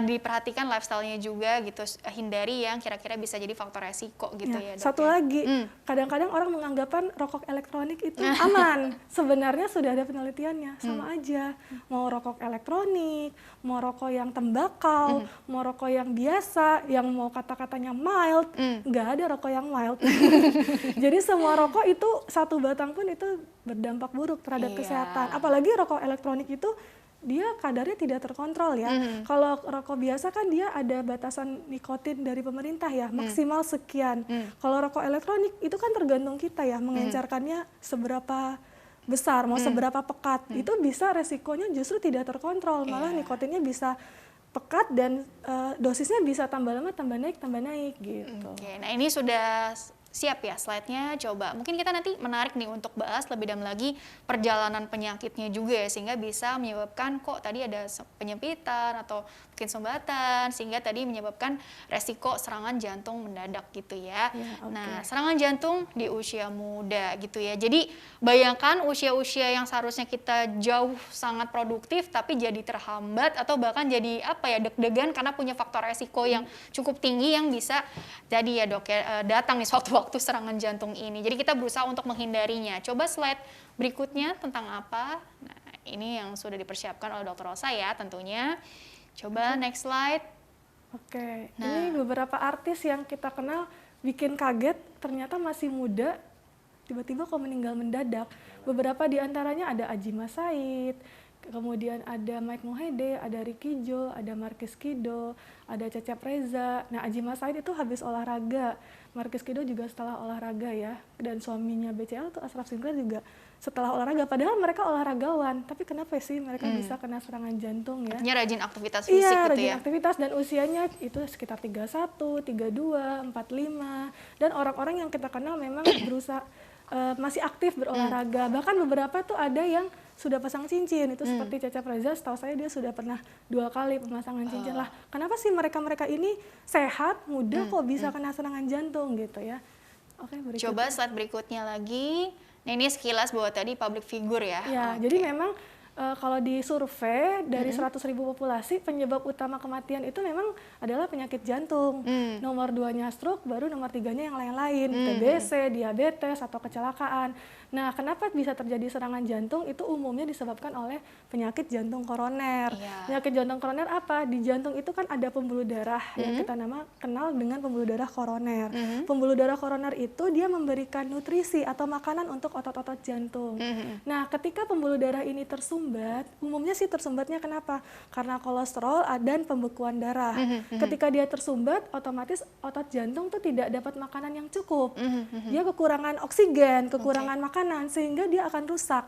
Speaker 2: diperhatikan lifestyle-nya juga gitu, hindari yang kira-kira bisa jadi faktor resiko gitu ya, Dok,
Speaker 3: Satu
Speaker 2: ya.
Speaker 3: lagi, kadang-kadang orang menganggapan rokok elektronik itu aman. Sebenarnya sudah ada penelitiannya, sama aja. Mau rokok elektronik, mau rokok yang tembakau, mau rokok yang biasa, yang mau kata-katanya mild, nggak ada rokok yang mild. Jadi semua rokok itu satu batang pun itu berdampak buruk terhadap
Speaker 2: Iya.
Speaker 3: kesehatan. Apalagi rokok elektronik itu dia kadarnya tidak terkontrol ya. Kalau rokok biasa kan dia ada batasan nikotin dari pemerintah ya, maksimal sekian. Kalau rokok elektronik itu kan tergantung kita ya, mengencarkannya seberapa besar, mau seberapa pekat. Itu bisa resikonya justru tidak terkontrol, malah nikotinnya bisa pekat dan dosisnya bisa tambah lama, tambah naik gitu.
Speaker 2: Oke, nah ini sudah siap ya slide-nya, coba. Mungkin kita nanti menarik nih untuk bahas lebih dalam lagi perjalanan penyakitnya juga ya, sehingga bisa menyebabkan kok tadi ada penyempitan atau mungkin sumbatan, sehingga tadi menyebabkan resiko serangan jantung mendadak gitu ya. Nah, serangan jantung di usia muda gitu ya. Jadi bayangkan usia-usia yang seharusnya kita jauh sangat produktif, tapi jadi terhambat atau bahkan jadi apa ya, deg-degan karena punya faktor resiko yang cukup tinggi yang bisa jadi ya Dok ya, datang nih sewaktu-waktu serangan jantung ini. Jadi kita berusaha untuk menghindarinya. Coba slide berikutnya tentang apa? Nah, ini yang sudah dipersiapkan oleh Dr. Rosa ya tentunya. Coba next slide.
Speaker 3: Oke,
Speaker 2: Nah.
Speaker 3: ini beberapa artis yang kita kenal bikin kaget, ternyata masih muda, tiba-tiba kok meninggal mendadak. Beberapa di antaranya ada Adjie Said, kemudian ada Mike Mohede, ada Ricky Jo, ada Markis Kido, ada Cecep Reza. Nah, Adjie Said itu habis olahraga, Markis Kido juga setelah olahraga ya, dan suaminya BCL tuh Ashraf Sinclair juga setelah olahraga. Padahal mereka olahragawan, tapi kenapa sih mereka bisa kena serangan jantung ya?
Speaker 2: Artinya rajin aktivitas fisik
Speaker 3: Iya,
Speaker 2: gitu
Speaker 3: rajin
Speaker 2: ya.
Speaker 3: aktivitas dan usianya itu sekitar 31, 32, 45. Dan orang-orang yang kita kenal memang berusaha masih aktif berolahraga. Bahkan beberapa tuh ada yang sudah pasang cincin. Itu seperti Cecep Reza, setahu saya dia sudah pernah 2 kali pemasangan cincin. Lah, kenapa sih mereka-mereka ini sehat, muda kok bisa kena serangan jantung gitu ya? Oke, berikutnya.
Speaker 2: Coba slide berikutnya lagi. Nah, ini sekilas bahwa tadi public figure ya.
Speaker 3: Ya, jadi memang kalau di survei dari 100.000 populasi, penyebab utama kematian itu memang adalah penyakit jantung. Nomor 2-nya stroke, baru nomor 3-nya yang lain-lain, TBC, diabetes, atau kecelakaan. Nah, kenapa bisa terjadi serangan jantung? Itu umumnya disebabkan oleh penyakit jantung koroner. Penyakit jantung koroner apa? Di jantung itu kan ada pembuluh darah yang kita kenal dengan pembuluh darah koroner. Pembuluh darah koroner itu dia memberikan nutrisi atau makanan untuk otot-otot jantung. Nah, ketika pembuluh darah ini tersumbat, umumnya sih tersumbatnya kenapa? Karena kolesterol dan pembekuan darah. Ketika dia tersumbat, otomatis otot jantung tuh tidak dapat makanan yang cukup. Dia kekurangan oksigen, kekurangan makanan, sehingga dia akan rusak.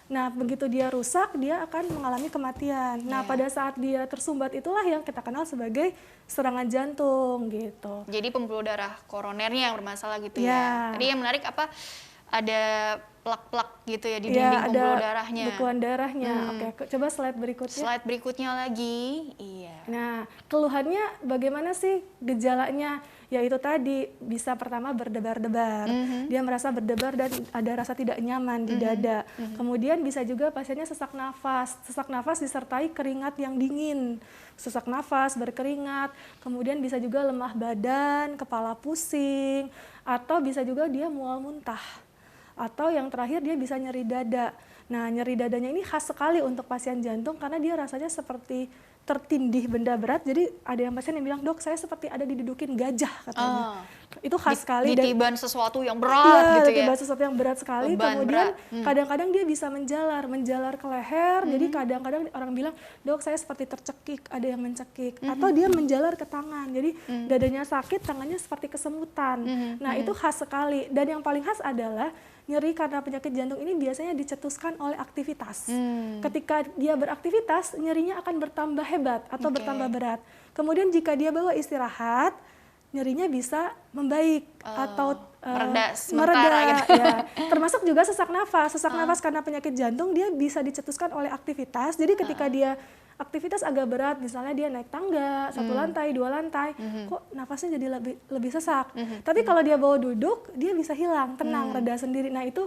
Speaker 3: Nah, begitu dia rusak, dia akan mengalami kematian. Nah, pada saat dia tersumbat itulah yang kita kenal sebagai serangan jantung gitu.
Speaker 2: Jadi pembuluh darah koronernya yang bermasalah gitu
Speaker 3: Ya.
Speaker 2: ya. Tadi yang menarik apa? Ada plak-plak gitu ya di
Speaker 3: Iya,
Speaker 2: dinding
Speaker 3: ada
Speaker 2: pembuluh darahnya.
Speaker 3: bekuan darahnya. Oke, coba slide berikutnya.
Speaker 2: Slide berikutnya lagi. Iya.
Speaker 3: Nah, keluhannya bagaimana sih gejalanya? Yaitu tadi bisa pertama berdebar-debar. Dia merasa berdebar dan ada rasa tidak nyaman di dada. Kemudian bisa juga pasiennya sesak nafas. Sesak nafas disertai keringat yang dingin. Sesak nafas, berkeringat. Kemudian bisa juga lemah badan, kepala pusing, atau bisa juga dia mual muntah. Atau yang terakhir dia bisa nyeri dada. Nah, nyeri dadanya ini khas sekali untuk pasien jantung karena dia rasanya seperti tertindih benda berat. Jadi ada yang pasien yang bilang, dok saya seperti ada didudukin gajah katanya. Itu khas sekali.
Speaker 2: Ditiban sesuatu yang berat gitu ya.
Speaker 3: Ditiban sesuatu yang berat sekali.
Speaker 2: Beban
Speaker 3: Kemudian
Speaker 2: berat.
Speaker 3: kadang-kadang dia bisa menjalar ke leher. Jadi kadang-kadang orang bilang, dok saya seperti tercekik, ada yang mencekik. Atau dia menjalar ke tangan. Jadi dadanya sakit, tangannya seperti kesemutan. Nah itu khas sekali. Dan yang paling khas adalah nyeri karena penyakit jantung ini biasanya dicetuskan oleh aktivitas. Ketika dia beraktivitas, nyerinya akan bertambah hebat atau bertambah berat. Kemudian jika dia bawa istirahat, nyerinya bisa membaik atau
Speaker 2: sementara gitu.
Speaker 3: Ya. Termasuk juga sesak nafas. Sesak nafas karena penyakit jantung dia bisa dicetuskan oleh aktivitas. Jadi ketika dia aktivitas agak berat, misalnya dia naik tangga, 1 lantai, 2 lantai, kok nafasnya jadi lebih sesak. Tapi kalau dia bawa duduk, dia bisa hilang, tenang, reda sendiri. Nah itu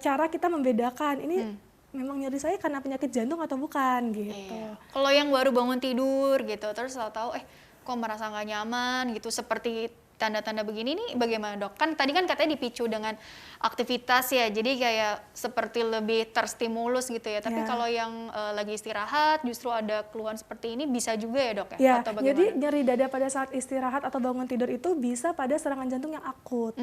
Speaker 3: cara kita membedakan, ini memang nyeri saya karena penyakit jantung atau bukan gitu.
Speaker 2: Kalau yang baru bangun tidur gitu, terus tahu kok merasa nggak nyaman gitu, seperti tanda-tanda begini nih bagaimana dok? Kan tadi kan katanya dipicu dengan aktivitas ya, jadi kayak seperti lebih terstimulus gitu ya. Tapi kalau yang lagi istirahat justru ada keluhan seperti ini bisa juga ya dok ya?
Speaker 3: Ya,
Speaker 2: atau bagaimana?
Speaker 3: jadi nyeri dada pada saat istirahat atau bangun tidur itu bisa pada serangan jantung yang akut.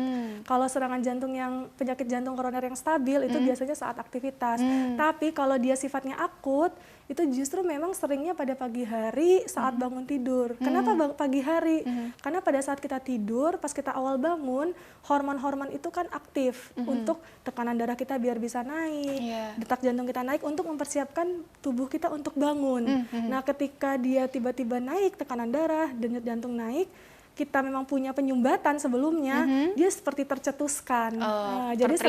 Speaker 3: Kalau serangan jantung yang penyakit jantung koroner yang stabil itu biasanya saat aktivitas. Tapi kalau dia sifatnya akut, itu justru memang seringnya pada pagi hari saat bangun tidur. Kenapa pagi hari? Karena pada saat kita tidur, pas kita awal bangun, hormon-hormon itu kan aktif untuk tekanan darah kita biar bisa naik, detak jantung kita naik untuk mempersiapkan tubuh kita untuk bangun. Nah, ketika dia tiba-tiba naik tekanan darah, denyut jantung naik, kita memang punya penyumbatan sebelumnya, dia seperti tercetuskan. Jadi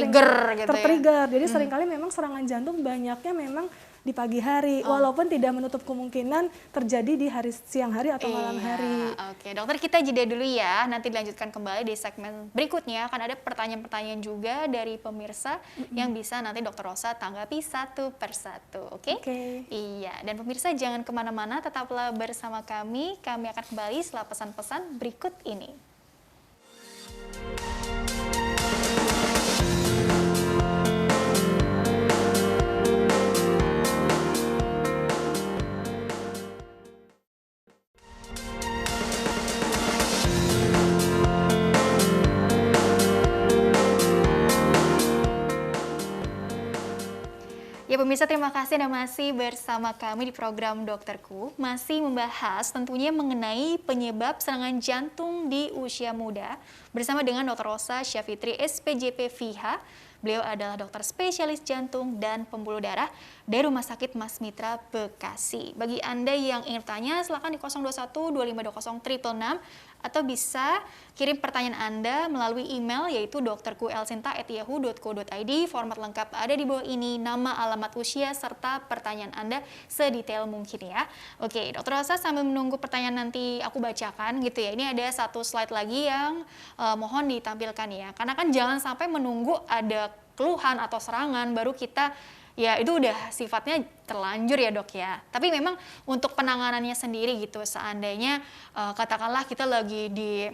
Speaker 3: tertrigger. Jadi seringkali memang serangan jantung banyaknya memang di pagi hari, walaupun tidak menutup kemungkinan terjadi di siang hari atau malam hari.
Speaker 2: Oke, dokter kita jeda dulu ya, nanti dilanjutkan kembali di segmen berikutnya. Akan ada pertanyaan-pertanyaan juga dari pemirsa yang bisa nanti dokter Rosa tanggapi satu persatu, oke? Iya, dan pemirsa jangan kemana-mana, tetaplah bersama kami akan kembali setelah pesan-pesan berikut ini. Ya pemirsa, terima kasih Anda masih bersama kami di program Dokterku, masih membahas tentunya mengenai penyebab serangan jantung di usia muda bersama dengan Dr. Rosa Syafitri SPJP FIHA. Beliau adalah dokter spesialis jantung dan pembuluh darah dari Rumah Sakit Mas Mitra Bekasi. Bagi Anda yang ingin bertanya, silakan di 021 2520 666 atau bisa kirim pertanyaan Anda melalui email yaitu dokterkuelsinta@yahoo.co.id. Format lengkap ada di bawah ini, nama, alamat, usia, serta pertanyaan Anda sedetail mungkin ya. Oke, Dokter Rosa sambil menunggu pertanyaan nanti aku bacakan gitu ya. Ini ada satu slide lagi yang mohon ditampilkan ya. Karena kan jangan sampai menunggu ada keluhan atau serangan baru kita, ya itu udah sifatnya terlanjur ya dok ya. Tapi memang untuk penanganannya sendiri gitu, seandainya katakanlah kita lagi di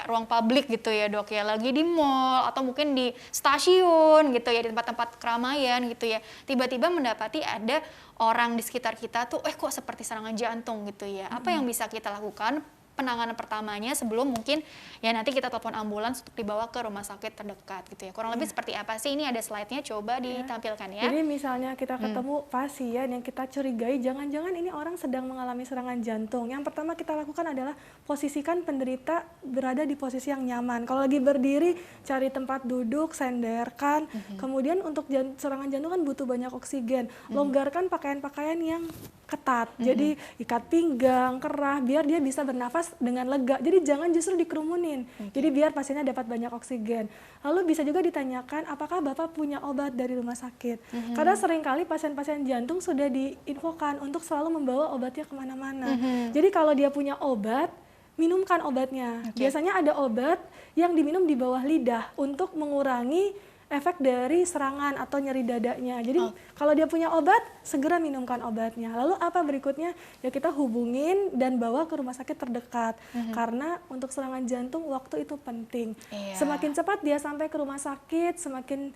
Speaker 2: ruang publik gitu ya dok ya, lagi di mall atau mungkin di stasiun gitu ya, di tempat-tempat keramaian gitu ya, tiba-tiba mendapati ada orang di sekitar kita tuh kok seperti serangan jantung gitu ya. Apa yang bisa kita lakukan penanganan pertamanya sebelum mungkin ya nanti kita telepon ambulans untuk dibawa ke rumah sakit terdekat gitu ya. Kurang lebih seperti apa sih? Ini ada slide-nya, coba ditampilkan ya.
Speaker 3: Jadi misalnya kita ketemu pasien yang kita curigai jangan-jangan ini orang sedang mengalami serangan jantung. Yang pertama kita lakukan adalah posisikan penderita berada di posisi yang nyaman. Kalau lagi berdiri, cari tempat duduk, senderkan. Kemudian untuk serangan jantung kan butuh banyak oksigen. Longgarkan pakaian-pakaian yang ketat. Jadi ikat pinggang, kerah, biar dia bisa bernafas napas dengan lega. Jadi jangan justru dikerumunin. Jadi biar pasiennya dapat banyak oksigen. Lalu bisa juga ditanyakan apakah Bapak punya obat dari rumah sakit. Karena seringkali pasien-pasien jantung sudah diinfokan untuk selalu membawa obatnya kemana-mana. Jadi kalau dia punya obat, minumkan obatnya. Biasanya ada obat yang diminum di bawah lidah untuk mengurangi efek dari serangan atau nyeri dadanya. Jadi kalau dia punya obat, segera minumkan obatnya. Lalu apa berikutnya? Ya kita hubungin dan bawa ke rumah sakit terdekat. Karena untuk serangan jantung waktu itu penting. Semakin cepat dia sampai ke rumah sakit, semakin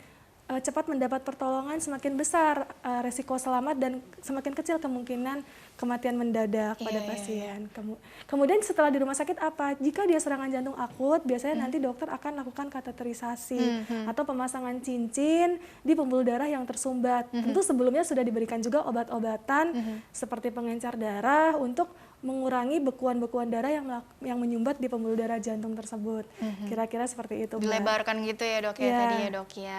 Speaker 3: cepat mendapat pertolongan, semakin besar resiko selamat dan semakin kecil kemungkinan kematian mendadak pada pasien. Kemudian setelah di rumah sakit apa? Jika dia serangan jantung akut, biasanya nanti dokter akan lakukan kateterisasi atau pemasangan cincin di pembuluh darah yang tersumbat. Tentu sebelumnya sudah diberikan juga obat-obatan seperti pengencer darah untuk mengurangi bekuan-bekuan darah yang menyumbat di pembuluh darah jantung tersebut. Kira-kira seperti itu.
Speaker 2: Dilebarkan gitu ya dok ya tadi ya dok ya.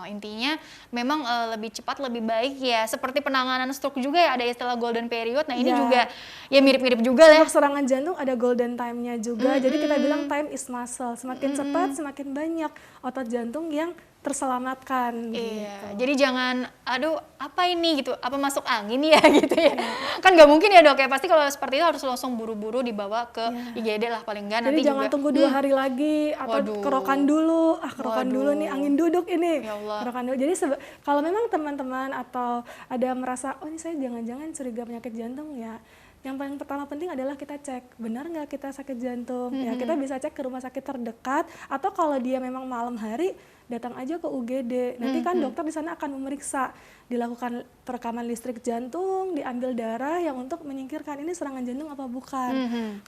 Speaker 2: Intinya memang lebih cepat lebih baik ya. Seperti penanganan stroke juga ya ada istilah golden period. Nah ini juga ya mirip-mirip juga lah.
Speaker 3: Untuk serangan jantung ada golden time-nya juga. Jadi kita bilang time is muscle. Semakin cepat semakin banyak otot jantung yang terselamatkan.
Speaker 2: Iya, jadi jangan, aduh apa ini gitu, apa masuk angin ya gitu ya. Kan nggak mungkin ya dok ya, pasti kalau seperti itu harus langsung buru-buru dibawa ke IGD lah paling nggak. Nanti
Speaker 3: jangan
Speaker 2: juga,
Speaker 3: tunggu 2 hari lagi atau kerokan dulu, kerokan dulu nih angin duduk ini.
Speaker 2: Ya Allah.
Speaker 3: Kerokan dulu. Jadi kalau memang teman-teman atau ada merasa, oh ini saya jangan-jangan curiga penyakit jantung ya. Yang paling pertama penting adalah kita cek, benar nggak kita sakit jantung? Ya kita bisa cek ke rumah sakit terdekat atau kalau dia memang malam hari, datang aja ke UGD. Nanti kan dokter di sana akan memeriksa, dilakukan perekaman listrik jantung, diambil darah yang untuk menyingkirkan ini serangan jantung apa bukan.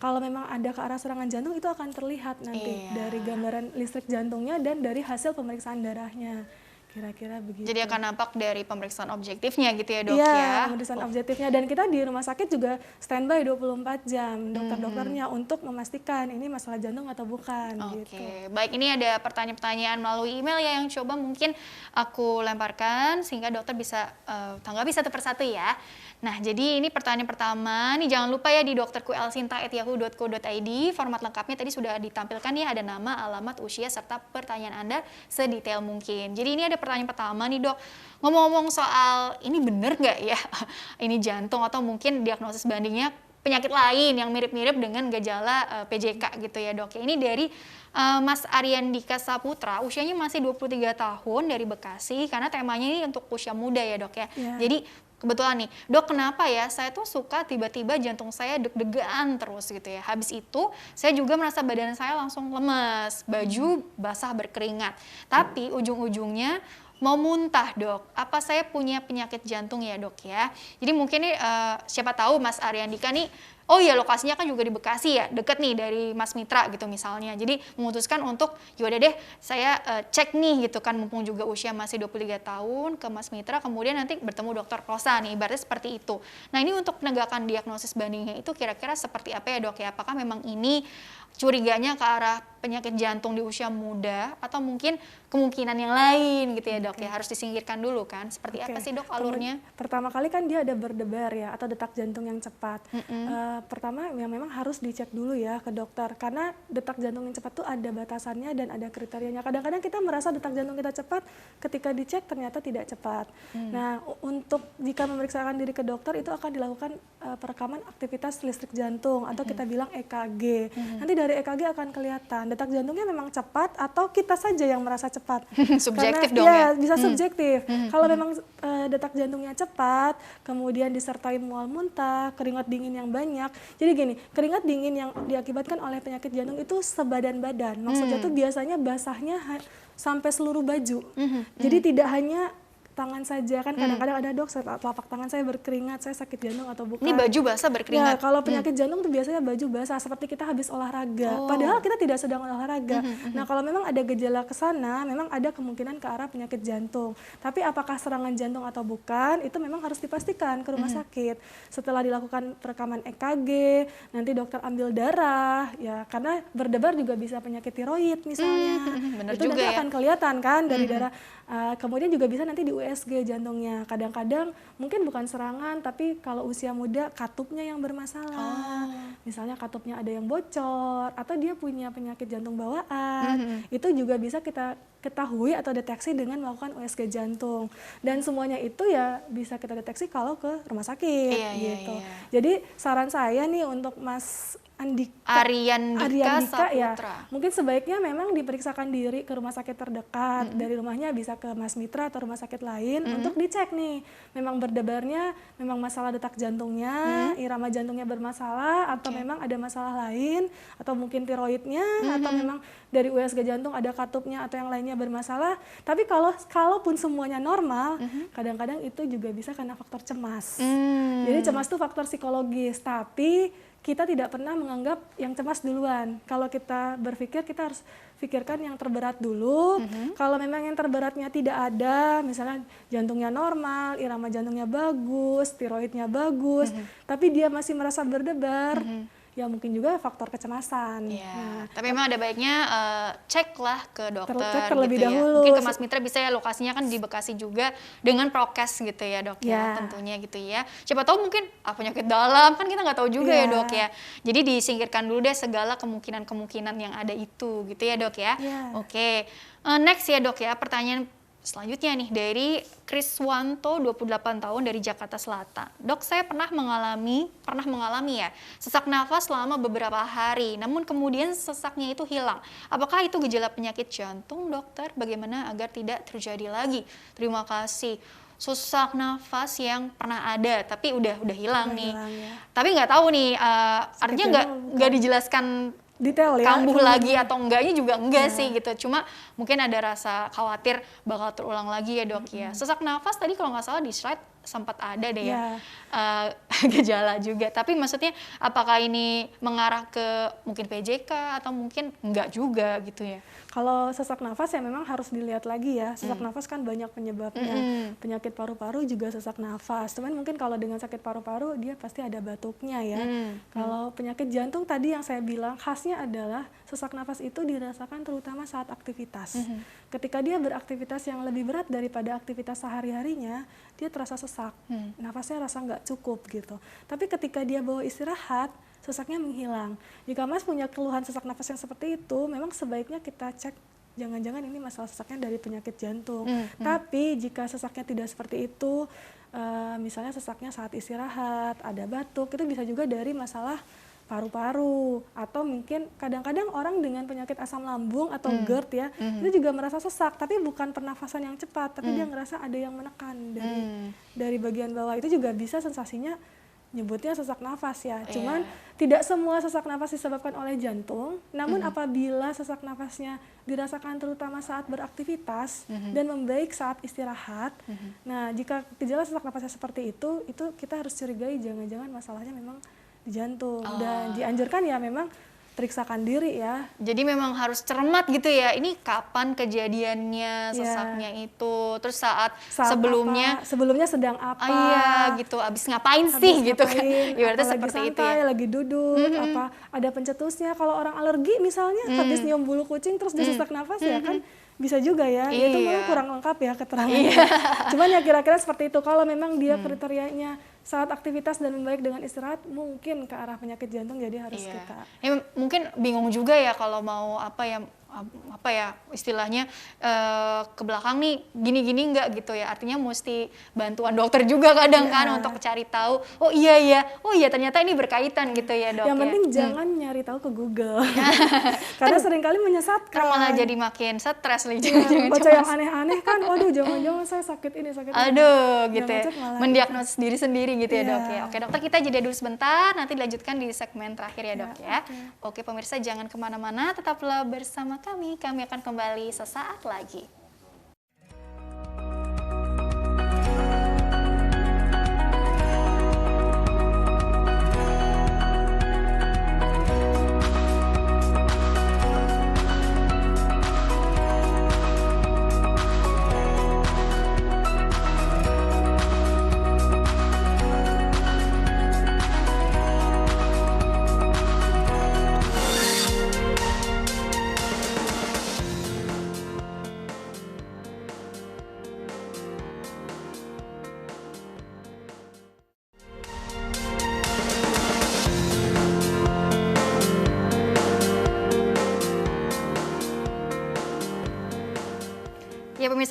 Speaker 3: Kalau memang ada ke arah serangan jantung itu akan terlihat nanti dari gambaran listrik jantungnya dan dari hasil pemeriksaan darahnya. Kira-kira begitu.
Speaker 2: Jadi akan nampak dari pemeriksaan objektifnya gitu ya dok ya?
Speaker 3: Iya, pemeriksaan objektifnya. Dan kita di rumah sakit juga standby 24 jam dokter-dokternya untuk memastikan ini masalah jantung atau bukan. Gitu.
Speaker 2: Baik, ini ada pertanyaan-pertanyaan melalui email ya yang coba mungkin aku lemparkan sehingga dokter bisa tanggapi satu persatu ya. Nah, jadi ini pertanyaan pertama, nih jangan lupa ya di dokterkuelsinta@yahoo.co.id, format lengkapnya tadi sudah ditampilkan ya, ada nama, alamat, usia, serta pertanyaan Anda sedetail mungkin. Jadi ini ada pertanyaan pertama nih dok, ngomong-ngomong soal ini bener nggak ya, ini jantung atau mungkin diagnosis bandingnya penyakit lain yang mirip-mirip dengan gejala PJK gitu ya dok. Ini dari Mas Ariandika Saputra, usianya masih 23 tahun dari Bekasi, karena temanya ini untuk usia muda ya dok ya. Jadi kebetulan nih, dok kenapa ya saya tuh suka tiba-tiba jantung saya deg-degan terus gitu ya. Habis itu saya juga merasa badan saya langsung lemes, baju basah berkeringat. Tapi ujung-ujungnya mau muntah dok. Apa saya punya penyakit jantung ya dok ya? Jadi mungkin nih siapa tahu Mas Ariandika nih, oh ya lokasinya kan juga di Bekasi ya, deket nih dari Mas Mitra gitu misalnya. Jadi memutuskan untuk yaudah deh saya cek nih gitu kan, mumpung juga usia masih 23 tahun ke Mas Mitra, kemudian nanti bertemu dokter Rosa nih, ibaratnya seperti itu. Nah ini untuk penegakan diagnosis bandingnya itu kira-kira seperti apa ya dok ya? Apakah memang ini curiganya ke arah penyakit jantung di usia muda atau mungkin kemungkinan yang lain gitu ya dok ya, harus disingkirkan dulu kan, seperti apa sih dok alurnya?
Speaker 3: Pertama kali kan dia ada berdebar ya atau detak jantung yang cepat. Pertama yang memang harus dicek dulu ya ke dokter, karena detak jantung yang cepat tuh ada batasannya dan ada kriterianya. Kadang-kadang kita merasa detak jantung kita cepat, ketika dicek ternyata tidak cepat. Nah untuk jika memeriksakan diri ke dokter itu akan dilakukan perekaman aktivitas listrik jantung atau kita bilang EKG. Nanti dari EKG akan kelihatan detak jantungnya memang cepat atau kita saja yang merasa cepat.
Speaker 2: Subjektif
Speaker 3: karena,
Speaker 2: dong ya?
Speaker 3: Bisa subjektif. Kalau memang detak jantungnya cepat, kemudian disertai mual muntah, keringat dingin yang banyak. Jadi gini, keringat dingin yang diakibatkan oleh penyakit jantung itu sebadan-badan. Maksudnya tuh biasanya basahnya sampai seluruh baju. Jadi tidak hanya tangan saja, kan kadang-kadang ada dok telapak tangan saya berkeringat, saya sakit jantung atau bukan.
Speaker 2: Ini baju basah berkeringat?
Speaker 3: Ya, kalau penyakit jantung tuh biasanya baju basah, seperti kita habis olahraga. Padahal kita tidak sedang olahraga. Nah kalau memang ada gejala ke sana, memang ada kemungkinan ke arah penyakit jantung. Tapi apakah serangan jantung atau bukan, itu memang harus dipastikan ke rumah sakit. Setelah dilakukan perekaman EKG, nanti dokter ambil darah, ya karena berdebar juga bisa penyakit tiroid misalnya.
Speaker 2: Bener
Speaker 3: itu
Speaker 2: juga
Speaker 3: nanti
Speaker 2: ya?
Speaker 3: akan kelihatan kan dari darah. Kemudian juga bisa nanti di USG jantungnya. Kadang-kadang mungkin bukan serangan, tapi kalau usia muda katupnya yang bermasalah. Misalnya katupnya ada yang bocor, atau dia punya penyakit jantung bawaan. Itu juga bisa kita ketahui atau deteksi dengan melakukan USG jantung. Dan semuanya itu ya bisa kita deteksi kalau ke rumah sakit gitu. Jadi saran saya nih untuk Mas Ariandika
Speaker 2: ya,
Speaker 3: mungkin sebaiknya memang diperiksakan diri ke rumah sakit terdekat. Dari rumahnya bisa ke Mas Mitra atau rumah sakit lain untuk dicek nih, memang berdebarnya memang masalah detak jantungnya, irama jantungnya bermasalah, atau memang ada masalah lain, atau mungkin tiroidnya, atau memang dari USG jantung ada katupnya atau yang lainnya bermasalah. Tapi kalaupun semuanya normal, kadang-kadang itu juga bisa karena faktor cemas. Jadi cemas itu faktor psikologis, tapi kita tidak pernah menganggap yang cemas duluan. Kalau kita berpikir, kita harus pikirkan yang terberat dulu. Kalau memang yang terberatnya tidak ada, misalnya jantungnya normal, irama jantungnya bagus, tiroidnya bagus, tapi dia masih merasa berdebar, ya mungkin juga faktor kecemasan.
Speaker 2: Nah, tapi memang ada baiknya ceklah ke dokter
Speaker 3: cek terlebih
Speaker 2: gitu
Speaker 3: dahulu.
Speaker 2: Mungkin ke Mas Mitra bisa ya, lokasinya kan di Bekasi juga dengan prokes gitu ya dok ya, tentunya gitu ya. Siapa tahu mungkin penyakit dalam, kan kita nggak tahu juga ya dok ya. Jadi disingkirkan dulu deh segala kemungkinan-kemungkinan yang ada itu gitu ya dok ya. Oke, next ya dok ya, pertanyaan selanjutnya nih dari Kriswanto, 28 tahun dari Jakarta Selatan. Dok, saya pernah mengalami ya sesak nafas selama beberapa hari, namun kemudian sesaknya itu hilang. Apakah itu gejala penyakit jantung, dokter? Bagaimana agar tidak terjadi lagi? Terima kasih. Sesak nafas yang pernah ada tapi udah hilang nih. Tapi nggak tahu nih, artinya nggak dijelaskan
Speaker 3: detail ya,
Speaker 2: kambuh lagi atau enggaknya juga enggak sih gitu. Cuma mungkin ada rasa khawatir bakal terulang lagi ya dok ya. Sesak nafas tadi kalau nggak salah di slide sempat ada deh ya gejala juga. Tapi maksudnya apakah ini mengarah ke mungkin PJK atau mungkin enggak juga gitu ya?
Speaker 3: Kalau sesak nafas ya memang harus dilihat lagi ya. Sesak nafas kan banyak penyebabnya. Penyakit paru-paru juga sesak nafas. Cuman mungkin kalau dengan sakit paru-paru dia pasti ada batuknya ya. Kalau penyakit jantung tadi yang saya bilang khasnya adalah sesak nafas itu dirasakan terutama saat aktivitas. Ketika dia beraktivitas yang lebih berat daripada aktivitas sehari-harinya, dia terasa sesak. Nafasnya rasa nggak cukup gitu. Tapi ketika dia bawa istirahat, sesaknya menghilang. Jika Mas punya keluhan sesak nafas yang seperti itu, memang sebaiknya kita cek jangan-jangan ini masalah sesaknya dari penyakit jantung. Tapi jika sesaknya tidak seperti itu, misalnya sesaknya saat istirahat, ada batuk, itu bisa juga dari masalah paru-paru, atau mungkin kadang-kadang orang dengan penyakit asam lambung atau GERD ya, itu juga merasa sesak, tapi bukan pernafasan yang cepat, tapi dia ngerasa ada yang menekan dari bagian bawah. Itu juga bisa sensasinya nyebutnya sesak nafas ya. Cuman tidak semua sesak nafas disebabkan oleh jantung, namun apabila sesak nafasnya dirasakan terutama saat beraktivitas dan membaik saat istirahat, nah jika gejala sesak nafasnya seperti itu kita harus curigai jangan-jangan masalahnya memang di jantung. Dan dianjurkan ya memang periksakan diri ya.
Speaker 2: Jadi memang harus cermat gitu ya. Ini kapan kejadiannya sesaknya itu? Terus saat sebelumnya
Speaker 3: sedang apa?
Speaker 2: Iya gitu. Abis ngapain sih gitu kan? Ibaratnya seperti
Speaker 3: santai,
Speaker 2: itu ya.
Speaker 3: Lagi duduk, apa ada pencetusnya? Kalau orang alergi misalnya habis nyium bulu kucing terus dia sesak nafas ya kan? Bisa juga ya. Itu memang kurang lengkap ya keterangannya. Cuman ya kira-kira seperti itu. Kalau memang dia kriterianya saat aktivitas dan membaik dengan istirahat, mungkin ke arah penyakit jantung, jadi harus kita.
Speaker 2: Ya, mungkin bingung juga ya kalau mau apa ya istilahnya ke belakang nih gini-gini enggak gitu ya. Artinya mesti bantuan dokter juga kadang kan untuk cari tahu. Oh iya ternyata ini berkaitan gitu ya dok.
Speaker 3: Yang penting jangan nyari tahu ke Google. Karena seringkali menyesatkan.
Speaker 2: Karena malah jadi makin stres nih.
Speaker 3: Baca yang aneh-aneh kan, waduh jangan-jangan saya sakit ini.
Speaker 2: Aduh gitu ya. Mendiagnosis diri sendiri gitu ya dok ya. Oke dokter, kita jeda dulu sebentar, nanti dilanjutkan di segmen terakhir ya dok ya. Oke pemirsa, jangan kemana-mana, tetaplah bersama kami akan kembali sesaat lagi.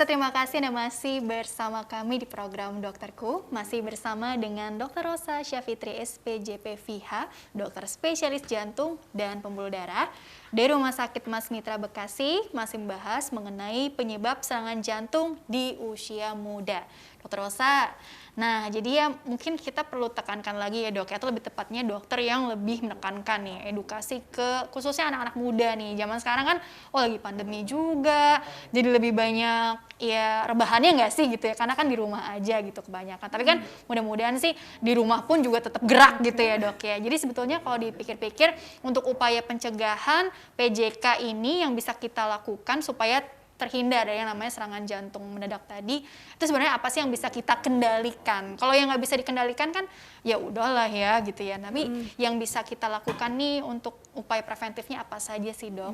Speaker 2: Pemirsa, terima kasih Anda masih bersama kami di program Dokterku. Masih bersama dengan Dr. Rosa Syafitri SPJP FIHA, dokter spesialis jantung dan pembuluh darah dari Rumah Sakit Mas Mitra Bekasi, masih membahas mengenai penyebab serangan jantung di usia muda. Dr. Rosa, nah jadi ya mungkin kita perlu tekankan lagi ya dok, atau lebih tepatnya dokter yang lebih menekankan nih edukasi ke khususnya anak-anak muda nih. Zaman sekarang kan lagi pandemi juga, jadi lebih banyak ya rebahannya nggak sih gitu ya, karena kan di rumah aja gitu kebanyakan. Tapi kan mudah-mudahan sih di rumah pun juga tetap gerak gitu ya dok ya. Jadi sebetulnya kalau dipikir-pikir untuk upaya pencegahan PJK ini yang bisa kita lakukan supaya terhindar dari yang namanya serangan jantung mendadak tadi, itu sebenarnya apa sih yang bisa kita kendalikan? Kalau yang nggak bisa dikendalikan kan ya udahlah ya gitu ya. Tapi yang bisa kita lakukan nih untuk upaya preventifnya apa saja sih dok?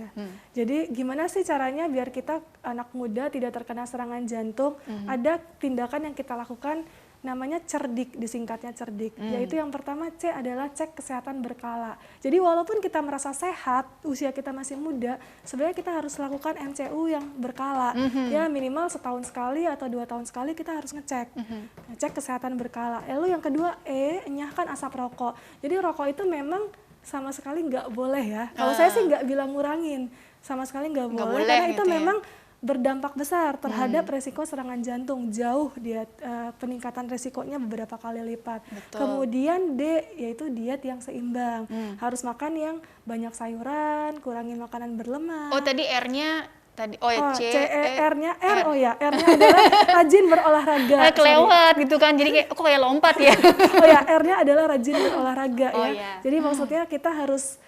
Speaker 3: Jadi gimana sih caranya biar kita anak muda tidak terkena serangan jantung? Ada tindakan yang kita lakukan namanya cerdik, disingkatnya cerdik. Yaitu yang pertama C adalah cek kesehatan berkala. Jadi walaupun kita merasa sehat, usia kita masih muda, sebenarnya kita harus lakukan MCU yang berkala. Ya minimal setahun sekali atau 2 tahun sekali kita harus ngecek. Cek kesehatan berkala. Lalu yang kedua E, enyahkan asap rokok. Jadi rokok itu memang sama sekali nggak boleh ya. Kalau saya sih nggak bilang ngurangin, sama sekali nggak boleh karena itu
Speaker 2: gitu
Speaker 3: memang berdampak besar terhadap resiko serangan jantung, jauh dia peningkatan resikonya beberapa kali lipat.
Speaker 2: Betul.
Speaker 3: Kemudian D yaitu diet yang seimbang, harus makan yang banyak sayuran, kurangi makanan berlemak.
Speaker 2: Oh tadi R-nya tadi ya C,
Speaker 3: R-nya R-nya adalah rajin berolahraga.
Speaker 2: Kelewat gitu kan, jadi kayak kayak lompat ya.
Speaker 3: R-nya adalah rajin berolahraga ya.
Speaker 2: Iya.
Speaker 3: Jadi maksudnya kita harus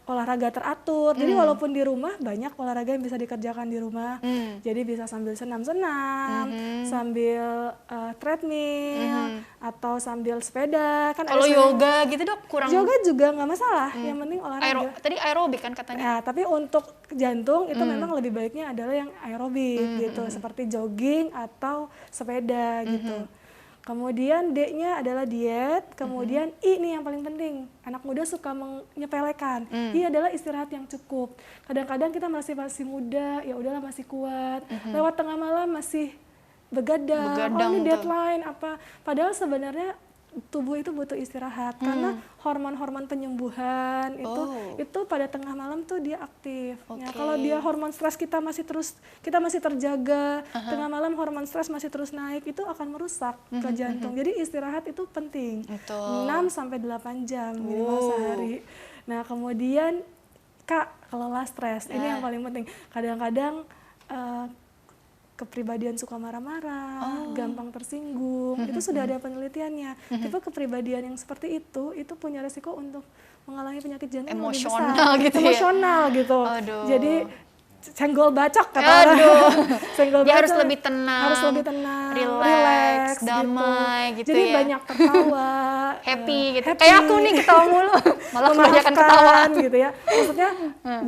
Speaker 3: olahraga teratur. Jadi walaupun di rumah banyak olahraga yang bisa dikerjakan di rumah. Jadi bisa sambil senam-senam, sambil treadmill atau sambil sepeda. Kan
Speaker 2: Kalau yoga gitu dok kurang.
Speaker 3: Yoga juga nggak masalah. Yang penting olahraga.
Speaker 2: Tadi aerobik kan katanya.
Speaker 3: Ya, tapi untuk jantung itu memang lebih baiknya adalah yang aerobik gitu, seperti jogging atau sepeda gitu. Kemudian D-nya adalah diet, kemudian I nih yang paling penting. Anak muda suka menyepelekan. I adalah istirahat yang cukup. Kadang-kadang kita masih muda, ya udahlah masih kuat. Lewat tengah malam masih begadang ini deadline apa. Padahal sebenarnya tubuh itu butuh istirahat karena hormon-hormon penyembuhan itu pada tengah malam tuh dia aktif. Ya, kalau dia hormon stres kita masih terjaga, tengah malam hormon stres masih terus naik, itu akan merusak ke jantung. Jadi istirahat itu penting. 6-8 jam minimal sehari. Nah, kemudian kelola stres. Ini yang paling penting. Kadang-kadang kepribadian suka marah-marah, gampang tersinggung, itu sudah ada penelitiannya. Tipe kepribadian yang seperti itu punya resiko untuk mengalami penyakit jantung lebih besar. Emosional gitu. Jadi senggol bacok kata orang. Senggol
Speaker 2: dia
Speaker 3: bacok,
Speaker 2: harus lebih tenang, relax, damai gitu.
Speaker 3: Jadi
Speaker 2: ya.
Speaker 3: banyak tertawa,
Speaker 2: happy gitu. Kayak aku nih ketawa mulu, malah kebanyakan ketawa
Speaker 3: gitu ya. Maksudnya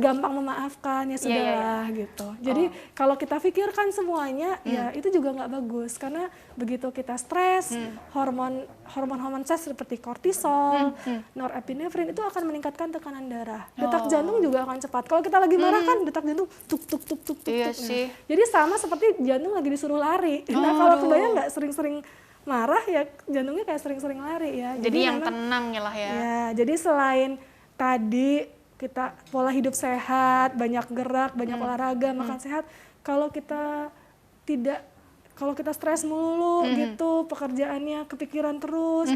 Speaker 3: gampang memaafkan, ya sudahlah gitu. Jadi kalau kita pikirkan semuanya, ya itu juga nggak bagus karena begitu kita stres, hormon stres seperti kortisol, norepinefrin itu akan meningkatkan tekanan darah. Detak jantung juga akan cepat. Kalau kita lagi marah kan detak jantung tuk.
Speaker 2: Iya sih.
Speaker 3: Jadi sama seperti jantung lagi disuruh lari. Nah kalau kebayang nggak sering-sering marah ya jantungnya kayak sering-sering lari ya.
Speaker 2: Jadi yang memang, tenang ya lah ya. Ya,
Speaker 3: jadi selain tadi kita pola hidup sehat, banyak gerak, banyak olahraga, makan sehat. Kalau kita stres melulu gitu, pekerjaannya kepikiran terus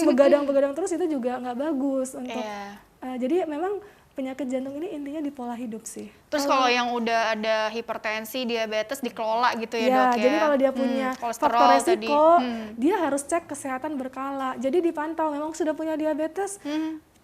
Speaker 3: begadang terus itu juga nggak bagus untuk. Jadi memang penyakit jantung ini intinya di pola hidup sih.
Speaker 2: Terus kalau yang udah ada hipertensi, diabetes dikelola gitu ya dok ya?
Speaker 3: Jadi kalau dia punya faktor resiko, dia harus cek kesehatan berkala. Jadi dipantau, memang sudah punya diabetes,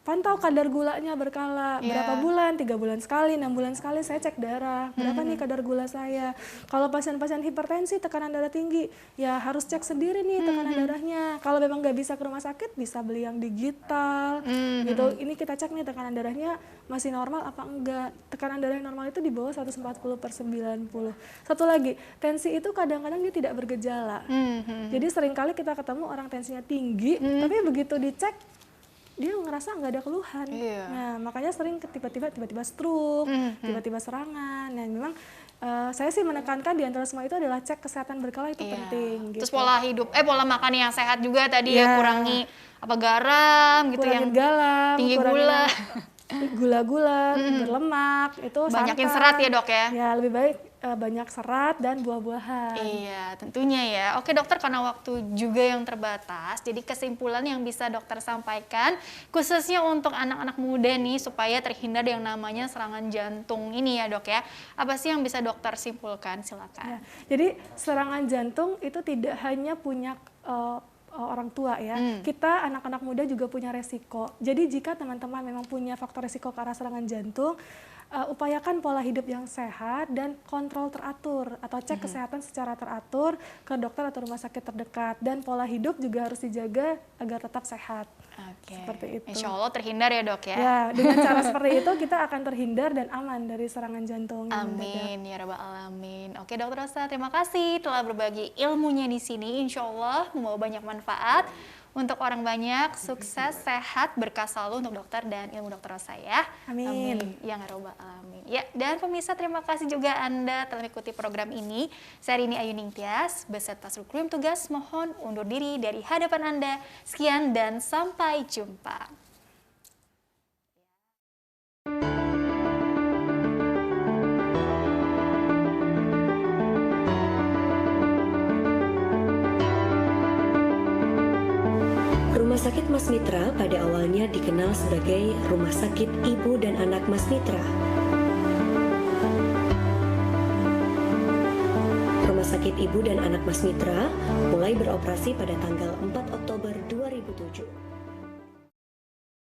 Speaker 3: pantau kadar gulanya berkala, berapa bulan, 3 bulan sekali, 6 bulan sekali saya cek darah, berapa nih kadar gula saya. Kalau pasien-pasien hipertensi, tekanan darah tinggi, ya harus cek sendiri nih tekanan darahnya. Kalau memang nggak bisa ke rumah sakit, bisa beli yang digital, gitu. Ini kita cek nih tekanan darahnya masih normal apa enggak. Tekanan darah yang normal itu di bawah 140/90. Satu lagi, tensi itu kadang-kadang dia tidak bergejala. Jadi seringkali kita ketemu orang tensinya tinggi, tapi begitu dicek, dia ngerasa nggak ada keluhan. Nah, makanya sering tiba-tiba stroke, tiba-tiba serangan. Nah, memang Saya sih menekankan di antara semua itu adalah cek kesehatan berkala itu penting.
Speaker 2: Terus
Speaker 3: Gitu.
Speaker 2: pola makan yang sehat juga tadi
Speaker 3: Iya.
Speaker 2: ya, kurangi garam gitu,
Speaker 3: Kurangin
Speaker 2: yang
Speaker 3: garam,
Speaker 2: tinggi
Speaker 3: kurangin
Speaker 2: gula.
Speaker 3: gula-gula, berlemak, itu
Speaker 2: Banyakin
Speaker 3: santan.
Speaker 2: serat ya, Dok, ya?
Speaker 3: Ya, lebih baik banyak serat dan buah-buahan.
Speaker 2: Iya, tentunya ya. Oke dokter, karena waktu juga yang terbatas, jadi kesimpulan yang bisa dokter sampaikan, khususnya untuk anak-anak muda nih, supaya terhindar yang namanya serangan jantung ini ya dok ya. Apa sih yang bisa dokter simpulkan? Silakan.
Speaker 3: Ya, jadi serangan jantung itu tidak hanya punya orang tua ya, kita anak-anak muda juga punya resiko. Jadi jika teman-teman memang punya faktor resiko ke arah serangan jantung, upayakan pola hidup yang sehat dan kontrol teratur atau cek kesehatan secara teratur ke dokter atau rumah sakit terdekat, dan pola hidup juga harus dijaga agar tetap sehat.
Speaker 2: Oke.
Speaker 3: Seperti itu.
Speaker 2: Insya Allah terhindar ya dok ya.
Speaker 3: Ya, dengan cara seperti itu kita akan terhindar dan aman dari serangan jantung yang mendadak.
Speaker 2: Amin ya rabbal alamin. Oke dokter Rosa, terima kasih telah berbagi ilmunya di sini. Insya Allah membawa banyak manfaat untuk orang banyak, sukses, sehat, berkah selalu untuk dokter dan ilmu dokter Rosa ya.
Speaker 3: Amin.
Speaker 2: Ya rabbal alamin. Ya, dan pemirsa terima kasih juga Anda telah mengikuti program ini. Saya Rini Ayu Ningtyas beserta seluruh kru tugas mohon undur diri dari hadapan Anda. Sekian dan sampai jumpa.
Speaker 1: Rumah Sakit Mas Mitra pada awalnya dikenal sebagai Rumah Sakit Ibu dan Anak Mas Mitra. Rumah Sakit Ibu dan Anak Mas Mitra mulai beroperasi pada tanggal 4 Oktober